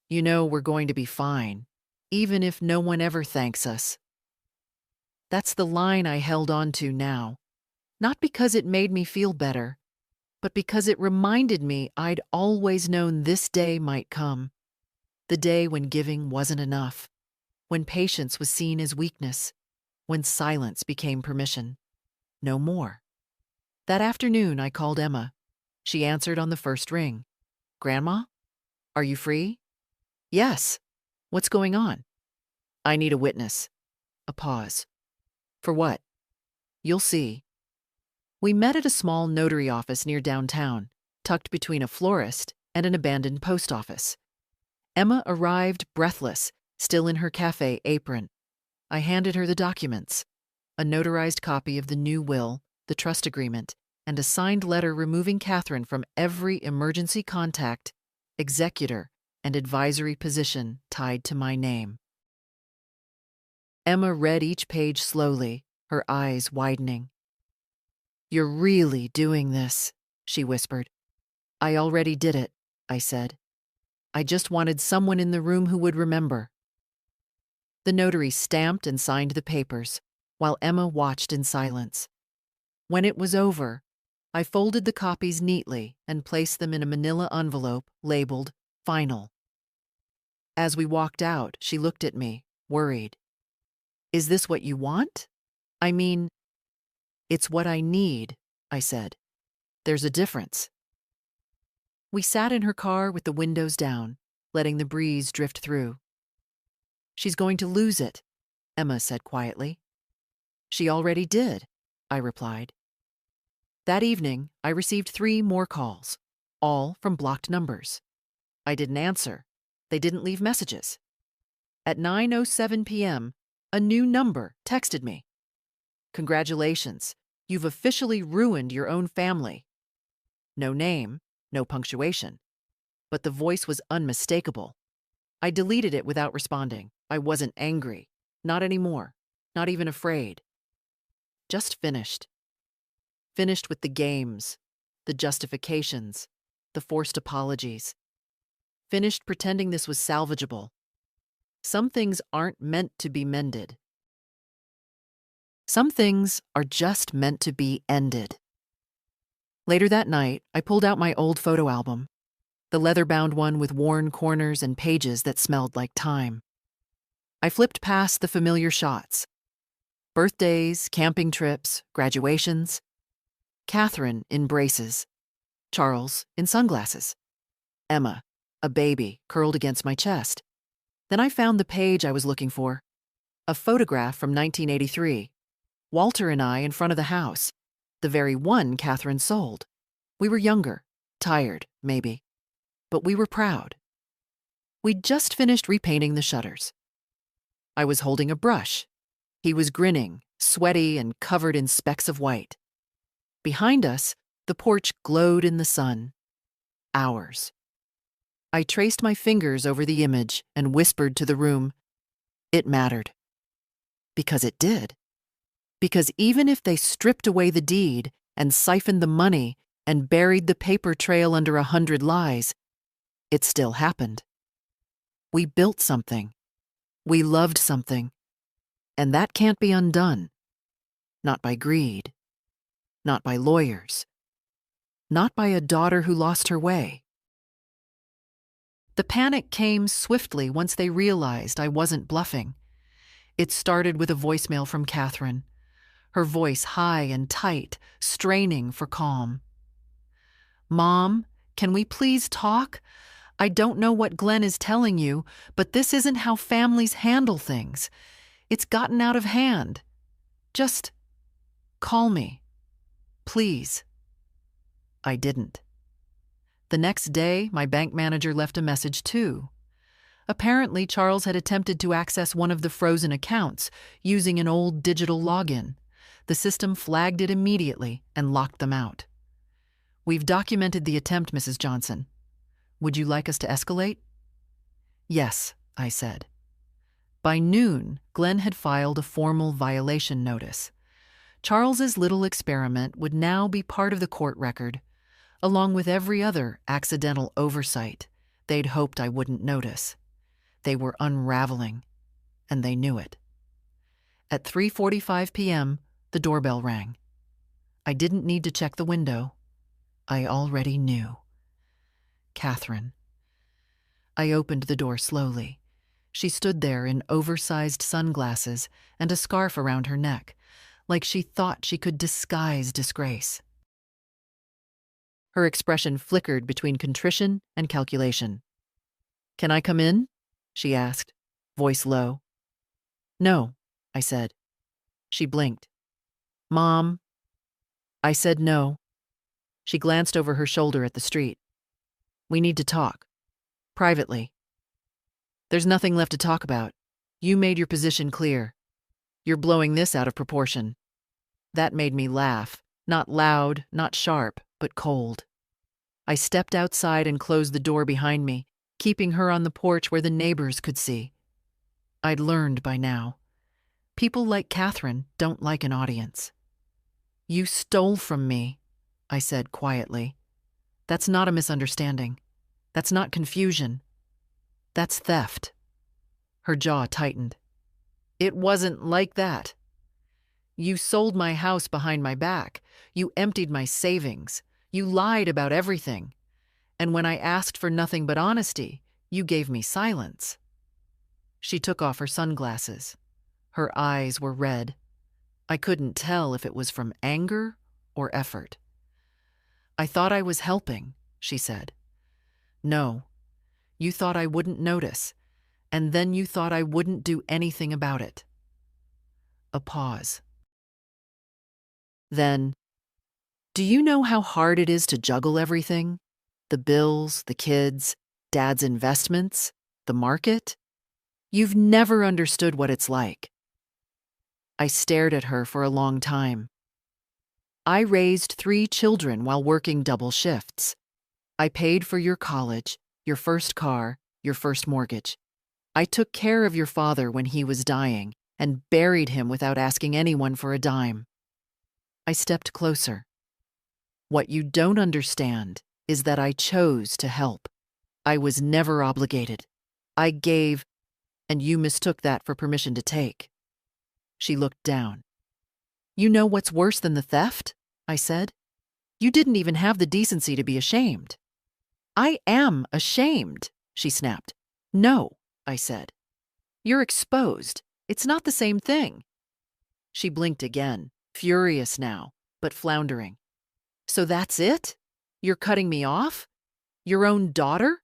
You know we're going to be fine, even if no one ever thanks us. That's the line I held on to now, not because it made me feel better, but because it reminded me I'd always known this day might come. The day when giving wasn't enough, when patience was seen as weakness, when silence became permission. No more. That afternoon, I called Emma. She answered on the first ring. "Grandma? Are you free?" "Yes." "What's going on?" "I need a witness." A pause. "For what?" "You'll see." We met at a small notary office near downtown, tucked between a florist and an abandoned post office. Emma arrived breathless, still in her cafe apron. I handed her the documents, a notarized copy of the new will, the trust agreement, and a signed letter removing Catherine from every emergency contact, executor, and advisory position tied to my name. Emma read each page slowly, her eyes widening. "You're really doing this," she whispered. "I already did it," I said. "I just wanted someone in the room who would remember." The notary stamped and signed the papers, while Emma watched in silence. When it was over, I folded the copies neatly and placed them in a manila envelope labeled "Final." As we walked out, she looked at me, worried. "Is this what you want?" "I mean, it's what I need," I said. "There's a difference." We sat in her car with the windows down, letting the breeze drift through. "She's going to lose it," Emma said quietly. "She already did," I replied. That evening, I received 3 more calls, all from blocked numbers. I didn't answer. They didn't leave messages. At 9:07 p.m., a new number texted me. "Congratulations, you've officially ruined your own family." No name, no punctuation, but the voice was unmistakable. I deleted it without responding. I wasn't angry. Not anymore. Not even afraid. Just finished. Finished with the games, the justifications, the forced apologies. Finished pretending this was salvageable. Some things aren't meant to be mended. Some things are just meant to be ended. Later that night, I pulled out my old photo album, the leather-bound one with worn corners and pages that smelled like time. I flipped past the familiar shots. Birthdays, camping trips, graduations. Catherine in braces. Charles in sunglasses. Emma, a baby, curled against my chest. Then I found the page I was looking for. A photograph from 1983. Walter and I in front of the house. The very one Catherine sold. We were younger, tired, maybe. But we were proud. We'd just finished repainting the shutters. I was holding a brush. He was grinning, sweaty and covered in specks of white. Behind us, the porch glowed in the sun. Ours. I traced my fingers over the image and whispered to the room, "It mattered." Because it did. Because even if they stripped away the deed and siphoned the money and buried the paper trail under 100 lies, it still happened. We built something. We loved something. And that can't be undone. Not by greed. Not by lawyers. Not by a daughter who lost her way. The panic came swiftly once they realized I wasn't bluffing. It started with a voicemail from Catherine, her voice high and tight, straining for calm. "Mom, can we please talk? I don't know what Glenn is telling you, but this isn't how families handle things. It's gotten out of hand. Just call me, please." I didn't. The next day, my bank manager left a message too. Apparently, Charles had attempted to access one of the frozen accounts using an old digital login. The system flagged it immediately and locked them out. "We've documented the attempt, Mrs. Johnson. Would you like us to escalate?" "Yes," I said. By noon, Glenn had filed a formal violation notice. Charles's little experiment would now be part of the court record, along with every other accidental oversight they'd hoped I wouldn't notice. They were unraveling, and they knew it. At 3:45 p.m., the doorbell rang. I didn't need to check the window. I already knew. Catherine. I opened the door slowly. She stood there in oversized sunglasses and a scarf around her neck, like she thought she could disguise disgrace. Her expression flickered between contrition and calculation. "Can I come in?" she asked, voice low. "No," I said. She blinked. "Mom." I said no. She glanced over her shoulder at the street. "We need to talk. Privately." "There's nothing left to talk about. You made your position clear. You're blowing this out of proportion." That made me laugh, not loud, not sharp, but cold. I stepped outside and closed the door behind me, keeping her on the porch where the neighbors could see. I'd learned by now. People like Catherine don't like an audience. "You stole from me," I said quietly. "That's not a misunderstanding. That's not confusion. That's theft." Her jaw tightened. "It wasn't like that. You sold my house behind my back. You emptied my savings. You lied about everything. And when I asked for nothing but honesty, you gave me silence." She took off her sunglasses. Her eyes were red. I couldn't tell if it was from anger or effort. "I thought I was helping," she said. "No. You thought I wouldn't notice, and then you thought I wouldn't do anything about it." A pause. Then, "Do you know how hard it is to juggle everything? The bills, the kids, Dad's investments, the market? You've never understood what it's like." I stared at her for a long time. "I raised 3 children while working double shifts. I paid for your college, your first car, your first mortgage. I took care of your father when he was dying and buried him without asking anyone for a dime." I stepped closer. "What you don't understand is that I chose to help. I was never obligated. I gave, and you mistook that for permission to take." She looked down. "You know what's worse than the theft?" I said. "You didn't even have the decency to be ashamed." "I am ashamed," she snapped. "No," I said. "You're exposed. It's not the same thing." She blinked again, furious now, but floundering. "So that's it? You're cutting me off? Your own daughter?"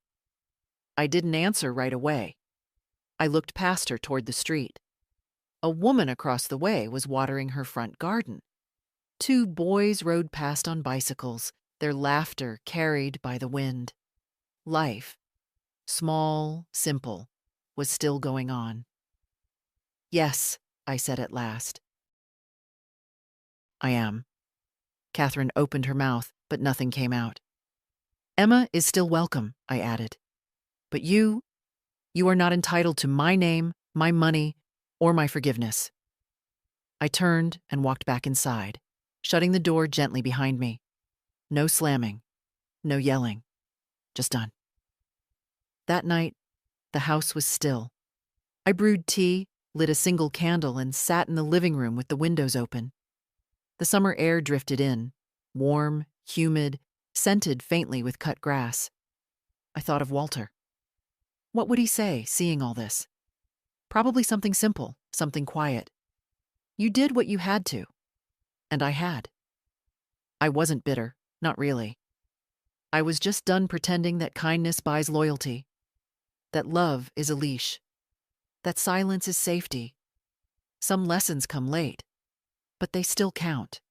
I didn't answer right away. I looked past her toward the street. A woman across the way was watering her front garden. 2 boys rode past on bicycles, their laughter carried by the wind. Life, small, simple, was still going on. "Yes," I said at last. "I am." Catherine opened her mouth, but nothing came out. "Emma is still welcome," I added. "But you are not entitled to my name, my money, or my forgiveness." I turned and walked back inside, shutting the door gently behind me. No slamming, no yelling, just done. That night, the house was still. I brewed tea, lit a single candle, and sat in the living room with the windows open. The summer air drifted in, warm, humid, scented faintly with cut grass. I thought of Walter. What would he say, seeing all this? Probably something simple, something quiet. You did what you had to. And I had. I wasn't bitter, not really. I was just done pretending that kindness buys loyalty, that love is a leash, that silence is safety. Some lessons come late, but they still count.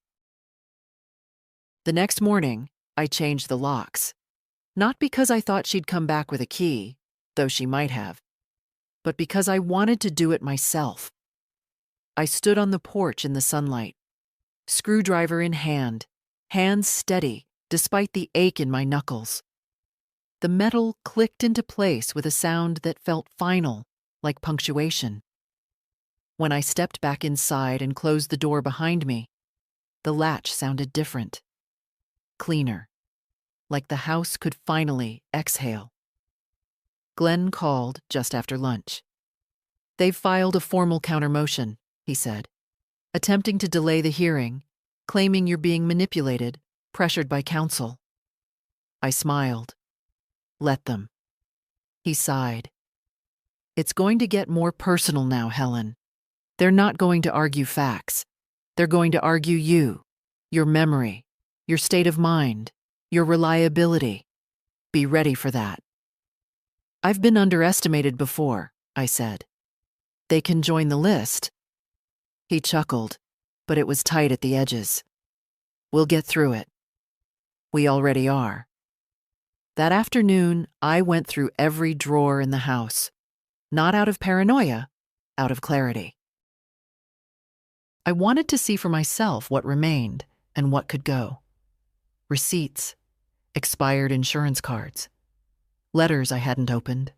The next morning, I changed the locks. Not because I thought she'd come back with a key, though she might have, but because I wanted to do it myself. I stood on the porch in the sunlight, screwdriver in hand, hands steady despite the ache in my knuckles. The metal clicked into place with a sound that felt final, like punctuation. When I stepped back inside and closed the door behind me, the latch sounded different, cleaner, like the house could finally exhale. Glenn called just after lunch. "They've filed a formal countermotion," he said, "attempting to delay the hearing, claiming you're being manipulated, pressured by counsel." I smiled. Let them. He sighed. It's going to get more personal now, Helen. They're not going to argue facts. They're going to argue you, your memory, your state of mind, your reliability. Be ready for that. I've been underestimated before, I said. They can join the list. He chuckled, but it was tight at the edges. We'll get through it. We already are. That afternoon, I went through every drawer in the house, not out of paranoia, out of clarity. I wanted to see for myself what remained and what could go. Receipts, expired insurance cards, letters I hadn't opened.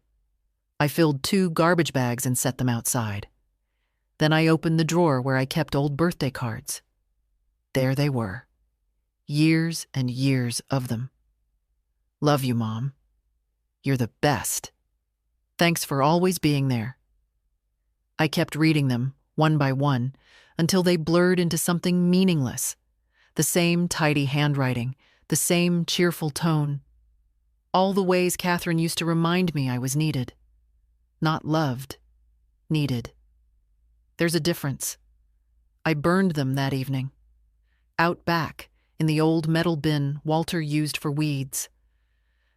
I filled 2 garbage bags and set them outside. Then I opened the drawer where I kept old birthday cards. There they were. Years and years of them. Love you, Mom. You're the best. Thanks for always being there. I kept reading them, one by one, until they blurred into something meaningless. The same tidy handwriting, the same cheerful tone. All the ways Catherine used to remind me I was needed. Not loved, needed. There's a difference. I burned them that evening. Out back, in the old metal bin Walter used for weeds.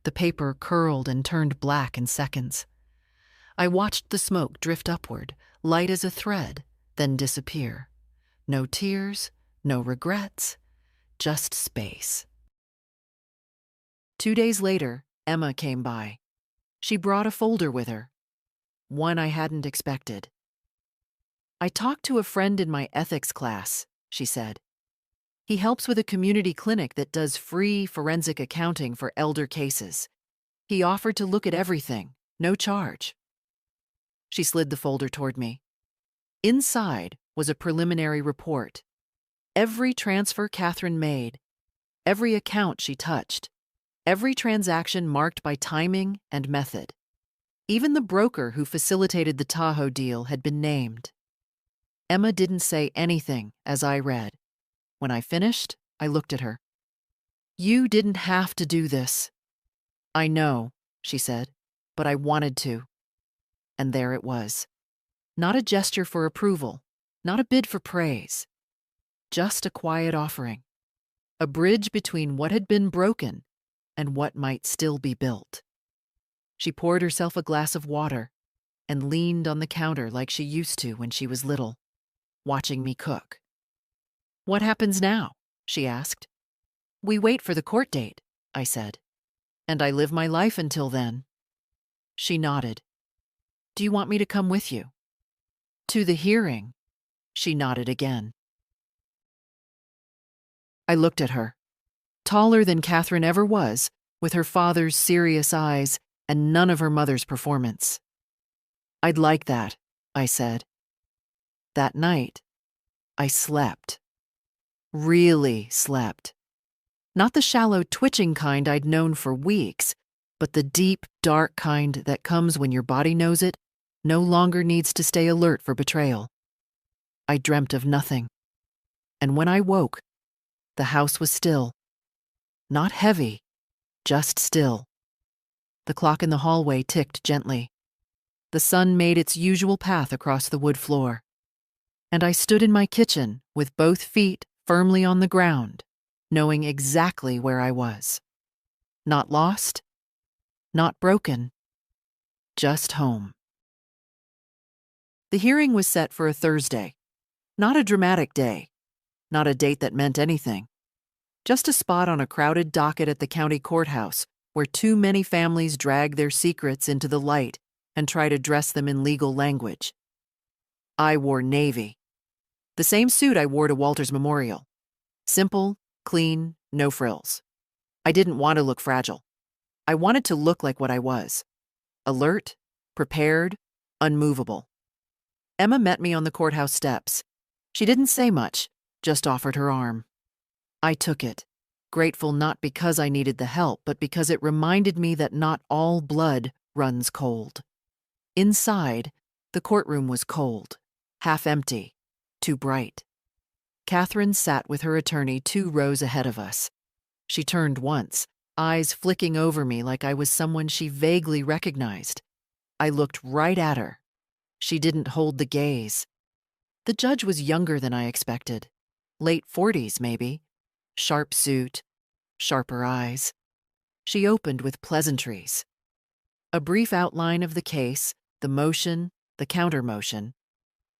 The paper curled and turned black in seconds. I watched the smoke drift upward, light as a thread, then disappear. No tears, no regrets, just space. 2 days later, Emma came by. She brought a folder with her, one I hadn't expected. I talked to a friend in my ethics class, she said. He helps with a community clinic that does free forensic accounting for elder cases. He offered to look at everything, no charge. She slid the folder toward me. Inside was a preliminary report. Every transfer Catherine made, every account she touched, every transaction marked by timing and method. Even the broker who facilitated the Tahoe deal had been named. Emma didn't say anything as I read. When I finished, I looked at her. You didn't have to do this. I know, she said, but I wanted to. And there it was. Not a gesture for approval, not a bid for praise. Just a quiet offering. A bridge between what had been broken and what might still be built. She poured herself a glass of water and leaned on the counter like she used to when she was little, watching me cook. What happens now? She asked. We wait for the court date, I said. And I live my life until then. She nodded. Do you want me to come with you? To the hearing. She nodded again. I looked at her. Taller than Catherine ever was, with her father's serious eyes and none of her mother's performance. I'd like that, I said. That night, I slept. Really slept. Not the shallow twitching kind I'd known for weeks, but the deep, dark kind that comes when your body knows it, no longer needs to stay alert for betrayal. I dreamt of nothing. And when I woke, the house was still. Not heavy, just still. The clock in the hallway ticked gently. The sun made its usual path across the wood floor. And I stood in my kitchen with both feet firmly on the ground, knowing exactly where I was. Not lost, not broken, just home. The hearing was set for a Thursday. Not a dramatic day, not a date that meant anything. Just a spot on a crowded docket at the county courthouse where too many families drag their secrets into the light and try to dress them in legal language. I wore navy. The same suit I wore to Walter's memorial. Simple, clean, no frills. I didn't want to look fragile. I wanted to look like what I was. Alert, prepared, unmovable. Emma met me on the courthouse steps. She didn't say much, just offered her arm. I took it, grateful not because I needed the help, but because it reminded me that not all blood runs cold. Inside, the courtroom was cold, half empty, too bright. Catherine sat with her attorney 2 rows ahead of us. She turned once, eyes flicking over me like I was someone she vaguely recognized. I looked right at her. She didn't hold the gaze. The judge was younger than I expected. Late 40s, maybe. Sharp suit, sharper eyes. She opened with pleasantries. A brief outline of the case, the motion, the counter-motion,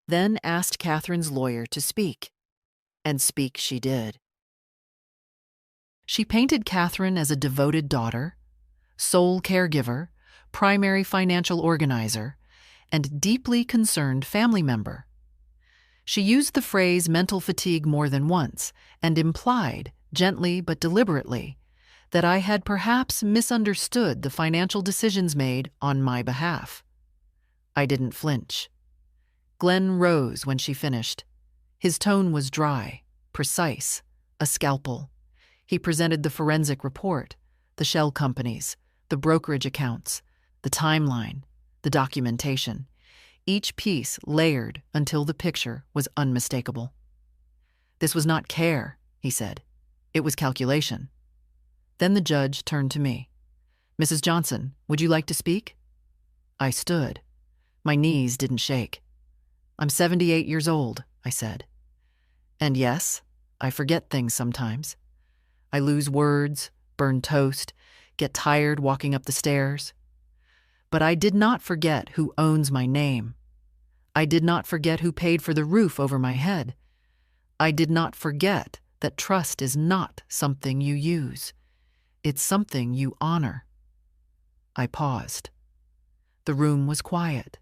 then asked Catherine's lawyer to speak. And speak she did. She painted Catherine as a devoted daughter, sole caregiver, primary financial organizer, and deeply concerned family member. She used the phrase mental fatigue more than once and implied, gently but deliberately, that I had perhaps misunderstood the financial decisions made on my behalf. I didn't flinch. Glenn rose when she finished. His tone was dry, precise, a scalpel. He presented the forensic report, the shell companies, the brokerage accounts, the timeline, the documentation, each piece layered until the picture was unmistakable. This was not care, he said. It was calculation. Then the judge turned to me. Mrs. Johnson, would you like to speak? I stood. My knees didn't shake. I'm 78 years old, I said. And yes, I forget things sometimes. I lose words, burn toast, get tired walking up the stairs. But I did not forget who owns my name. I did not forget who paid for the roof over my head. I did not forget that trust is not something you use. It's something you honor. I paused. The room was quiet.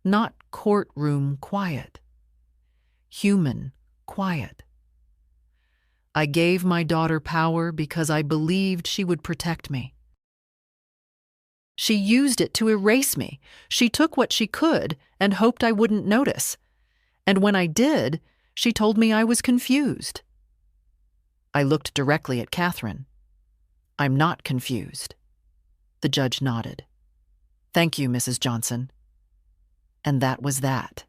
Not courtroom quiet. Human quiet. I gave my daughter power because I believed she would protect me. She used it to erase me. She took what she could and hoped I wouldn't notice. And when I did, she told me I was confused. I looked directly at Catherine. I'm not confused. The judge nodded. Thank you, Mrs. Johnson. And that was that.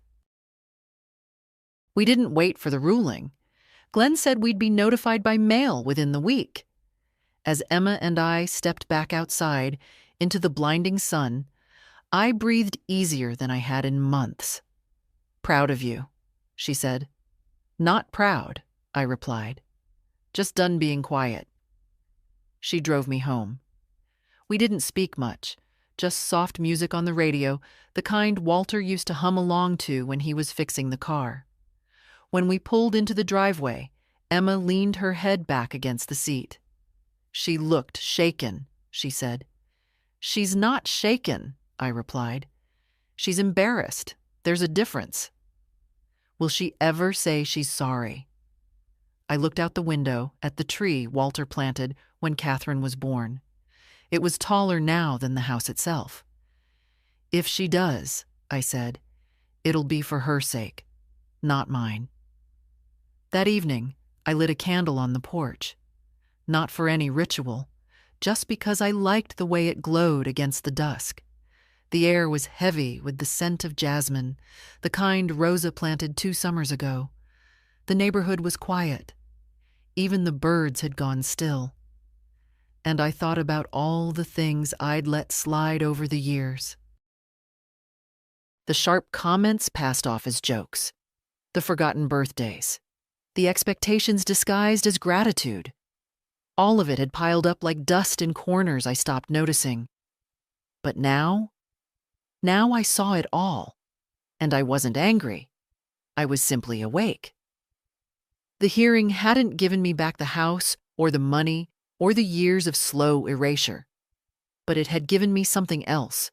We didn't wait for the ruling. Glenn said we'd be notified by mail within the week. As Emma and I stepped back outside into the blinding sun, I breathed easier than I had in months. Proud of you, she said. Not proud, I replied. Just done being quiet. She drove me home. We didn't speak much, just soft music on the radio, the kind Walter used to hum along to when he was fixing the car. When we pulled into the driveway, Emma leaned her head back against the seat. She looked shaken, she said. She's not shaken, I replied. She's embarrassed. There's a difference. Will she ever say she's sorry? I looked out the window at the tree Walter planted when Catherine was born. It was taller now than the house itself. If she does, I said, it'll be for her sake, not mine. That evening, I lit a candle on the porch. Not for any ritual, just because I liked the way it glowed against the dusk. The air was heavy with the scent of jasmine, the kind Rosa planted 2 summers ago. The neighborhood was quiet. Even the birds had gone still. And I thought about all the things I'd let slide over the years. The sharp comments passed off as jokes. The forgotten birthdays. The expectations disguised as gratitude. All of it had piled up like dust in corners I stopped noticing. But now I saw it all. And I wasn't angry. I was simply awake. The hearing hadn't given me back the house or the money or the years of slow erasure. But it had given me something else.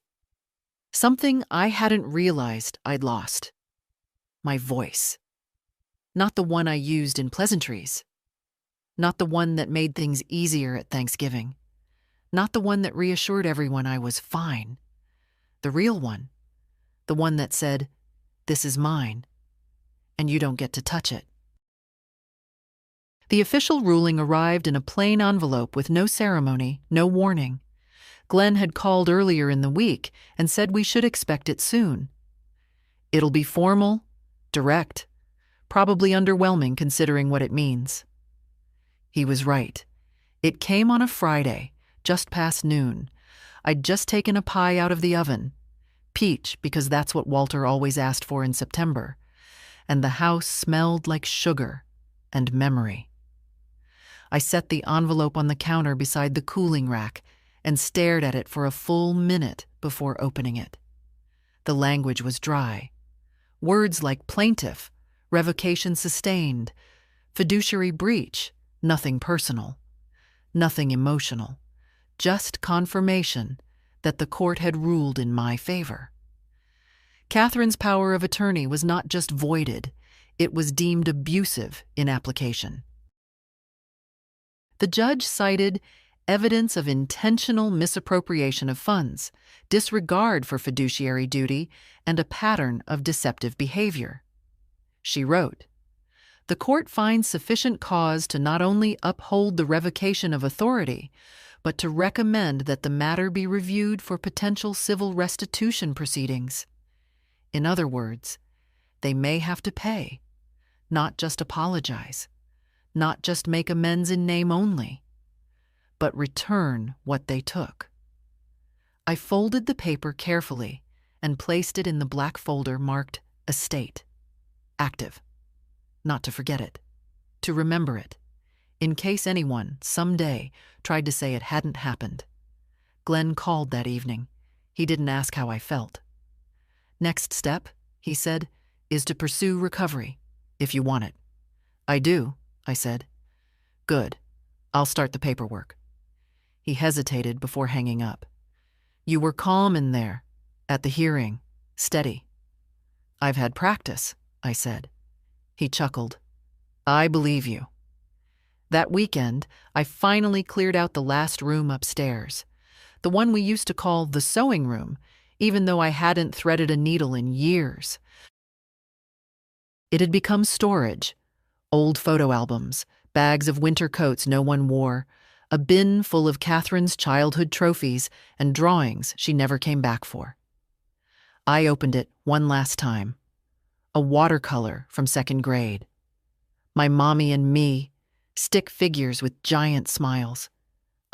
Something I hadn't realized I'd lost. My voice. Not the one I used in pleasantries. Not the one that made things easier at Thanksgiving. Not the one that reassured everyone I was fine. The real one. The one that said, "This is mine, and you don't get to touch it." The official ruling arrived in a plain envelope with no ceremony, no warning. Glenn had called earlier in the week and said we should expect it soon. It'll be formal, direct, probably underwhelming considering what it means. He was right. It came on a Friday, just past noon. I'd just taken a pie out of the oven. Peach, because that's what Walter always asked for in September. And the house smelled like sugar and memory. I set the envelope on the counter beside the cooling rack and stared at it for a full minute before opening it. The language was dry. Words like plaintiff, revocation sustained, fiduciary breach, nothing personal, nothing emotional, just confirmation that the court had ruled in my favor. Catherine's power of attorney was not just voided, it was deemed abusive in application. The judge cited evidence of intentional misappropriation of funds, disregard for fiduciary duty, and a pattern of deceptive behavior. She wrote, "The court finds sufficient cause to not only uphold the revocation of authority, but to recommend that the matter be reviewed for potential civil restitution proceedings." In other words, they may have to pay, not just apologize, not just make amends in name only, but return what they took. I folded the paper carefully and placed it in the black folder marked Estate. Active. Not to forget it, to remember it, in case anyone, someday, tried to say it hadn't happened. Glenn called that evening. He didn't ask how I felt. "Next step," he said, "is to pursue recovery, if you want it." "I do," I said. "Good. I'll start the paperwork." He hesitated before hanging up. "You were calm in there, at the hearing, steady." "I've had practice," I said. He chuckled. "I believe you." That weekend, I finally cleared out the last room upstairs, the one we used to call the sewing room, even though I hadn't threaded a needle in years. It had become storage, old photo albums, bags of winter coats no one wore, a bin full of Catherine's childhood trophies and drawings she never came back for. I opened it one last time. A watercolor from second grade. My mommy and me, stick figures with giant smiles.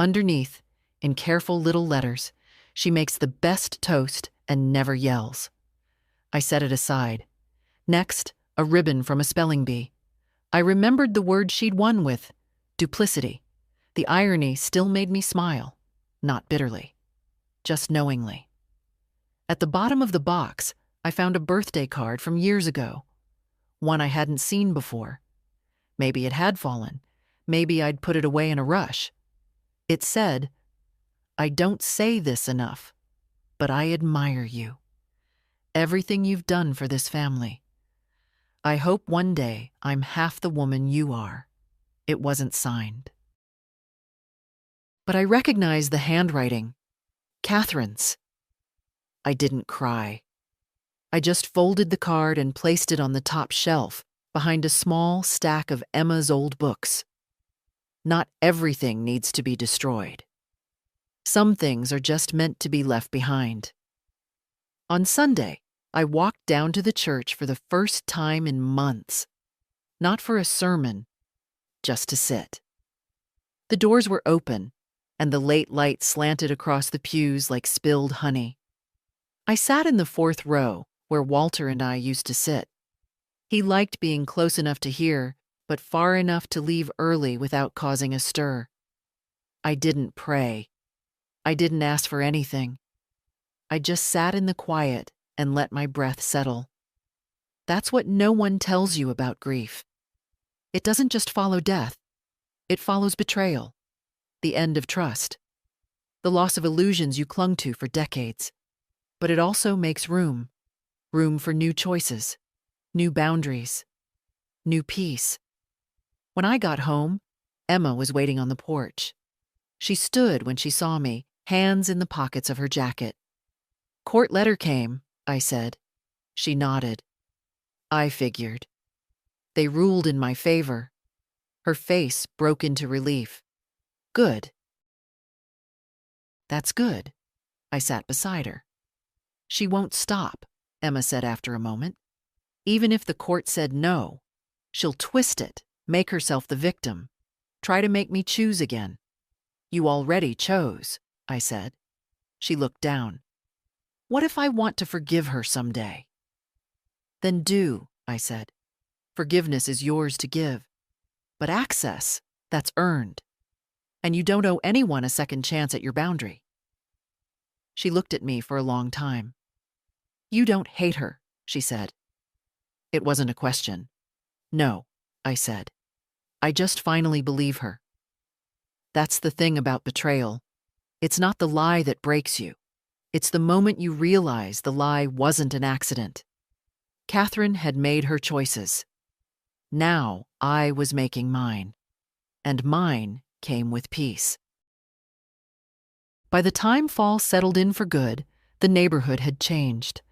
Underneath, in careful little letters, she makes the best toast and never yells. I set it aside. Next, a ribbon from a spelling bee. I remembered the word she'd won with, duplicity. The irony still made me smile, not bitterly, just knowingly. At the bottom of the box, I found a birthday card from years ago, one I hadn't seen before. Maybe it had fallen. Maybe I'd put it away in a rush. It said, "I don't say this enough, but I admire you. Everything you've done for this family. I hope one day I'm half the woman you are." It wasn't signed. But I recognized the handwriting. Catherine's. I didn't cry. I just folded the card and placed it on the top shelf, behind a small stack of Emma's old books. Not everything needs to be destroyed. Some things are just meant to be left behind. On Sunday, I walked down to the church for the first time in months. Not for a sermon, just to sit. The doors were open, and the late light slanted across the pews like spilled honey. I sat in the fourth row, where Walter and I used to sit. He liked being close enough to hear, but far enough to leave early without causing a stir. I didn't pray. I didn't ask for anything. I just sat in the quiet and let my breath settle. That's what no one tells you about grief. It doesn't just follow death. It follows betrayal, the end of trust, the loss of illusions you clung to for decades. But it also makes room for new choices, new boundaries, new peace. When I got home, Emma was waiting on the porch. She stood when she saw me, hands in the pockets of her jacket. "Court letter came," I said. She nodded. I figured. They ruled in my favor. Her face broke into relief. "Good." "That's good." I sat beside her. "She won't stop," Emma said after a moment. "Even if the court said no, she'll twist it, make herself the victim, try to make me choose again. You already chose, I said. She looked down. What if I want to forgive her someday? Then do, I said. Forgiveness is yours to give. But access, that's earned. And you don't owe anyone a second chance at your boundary. She looked at me for a long time. You don't hate her, she said. It wasn't a question. No, I said. I just finally believe her. That's the thing about betrayal. It's not the lie that breaks you. It's the moment you realize the lie wasn't an accident. Catherine had made her choices. Now I was making mine. And mine came with peace. By the time fall settled in for good, the neighborhood had changed.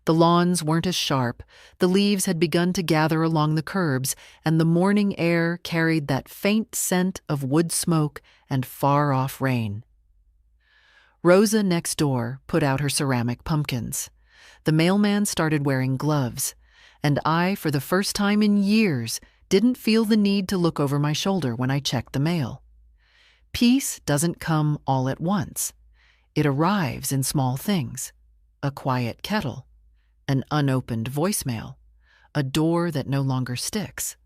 The lawns weren't as sharp, the leaves had begun to gather along the curbs, and the morning air carried that faint scent of wood smoke and far-off rain. Rosa next door put out her ceramic pumpkins. The mailman started wearing gloves, and I, for the first time in years, didn't feel the need to look over my shoulder when I checked the mail. Peace doesn't come all at once. It arrives in small things. A quiet kettle, an unopened voicemail, a door that no longer sticks.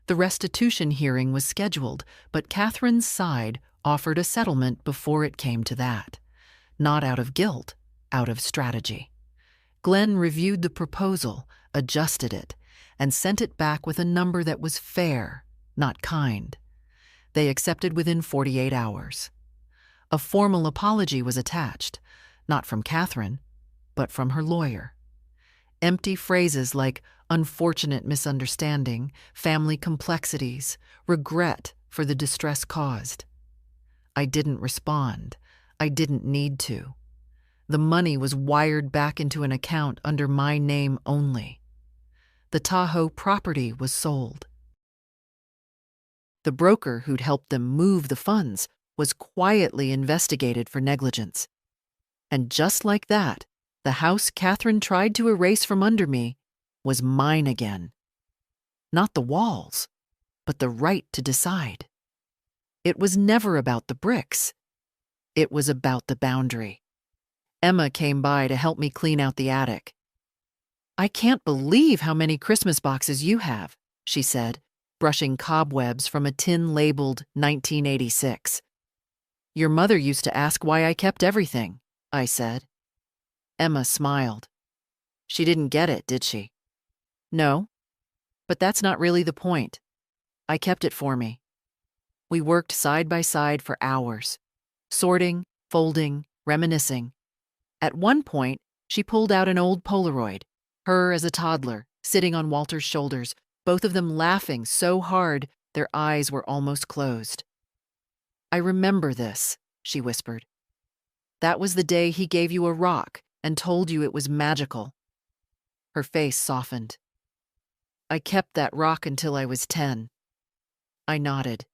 The restitution hearing was scheduled, but Catherine's side offered a settlement before it came to that. Not out of guilt, out of strategy. Glenn reviewed the proposal, adjusted it, and sent it back with a number that was fair, not kind. They accepted within 48 hours. A formal apology was attached, not from Catherine, but from her lawyer. Empty phrases like unfortunate misunderstanding, family complexities, regret for the distress caused. I didn't respond. I didn't need to. The money was wired back into an account under my name only. The Tahoe property was sold. The broker who'd helped them move the funds was quietly investigated for negligence. And just like that, the house Catherine tried to erase from under me was mine again. Not the walls, but the right to decide. It was never about the bricks. It was about the boundary. Emma came by to help me clean out the attic. I can't believe how many Christmas boxes you have, she said, brushing cobwebs from a tin labeled 1986. Your mother used to ask why I kept everything, I said. Emma smiled. She didn't get it, did she? No, but that's not really the point. I kept it for me. We worked side by side for hours, sorting, folding, reminiscing. At one point, she pulled out an old Polaroid, her as a toddler, sitting on Walter's shoulders, both of them laughing so hard their eyes were almost closed. I remember this, she whispered. That was the day he gave you a rock and told you it was magical. Her face softened. I kept that rock until I was 10. I nodded.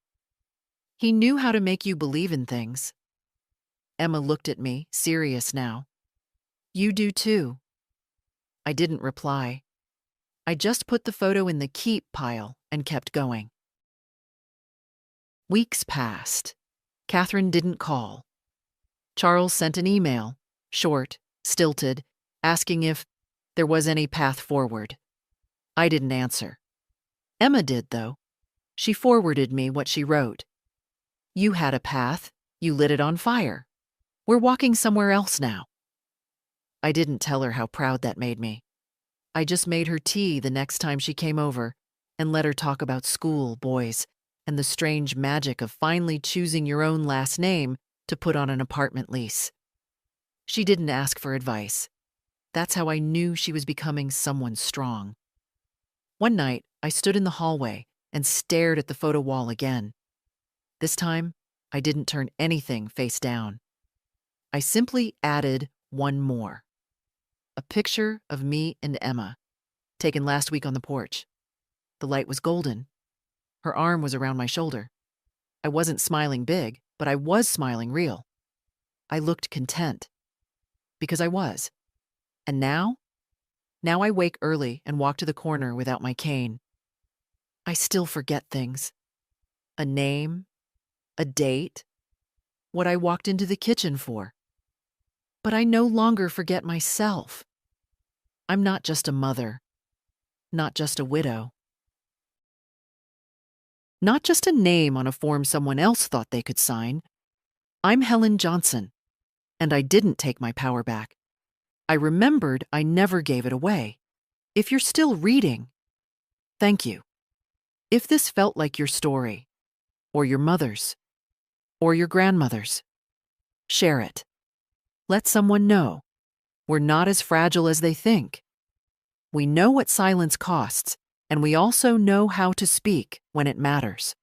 He knew how to make you believe in things. Emma looked at me, serious now. You do too. I didn't reply. I just put the photo in the keep pile and kept going. Weeks passed. Catherine didn't call. Charles sent an email, short, stilted, asking if there was any path forward. I didn't answer. Emma did, though. She forwarded me what she wrote. You had a path. You lit it on fire. We're walking somewhere else now. I didn't tell her how proud that made me. I just made her tea the next time she came over and let her talk about school, boys, and the strange magic of finally choosing your own last name to put on an apartment lease. She didn't ask for advice. That's how I knew she was becoming someone strong. One night, I stood in the hallway and stared at the photo wall again. This time, I didn't turn anything face down. I simply added one more. A picture of me and Emma, taken last week on the porch. The light was golden. Her arm was around my shoulder. I wasn't smiling big, but I was smiling real. I looked content. Because I was. And now? Now I wake early and walk to the corner without my cane. I still forget things. A name, a date, what I walked into the kitchen for. But I no longer forget myself. I'm not just a mother, not just a widow, not just a name on a form someone else thought they could sign. I'm Helen Johnson, and I didn't take my power back. I remembered I never gave it away. If you're still reading, thank you. If this felt like your story, or your mother's, or your grandmother's, share it. Let someone know we're not as fragile as they think. We know what silence costs, and we also know how to speak when it matters.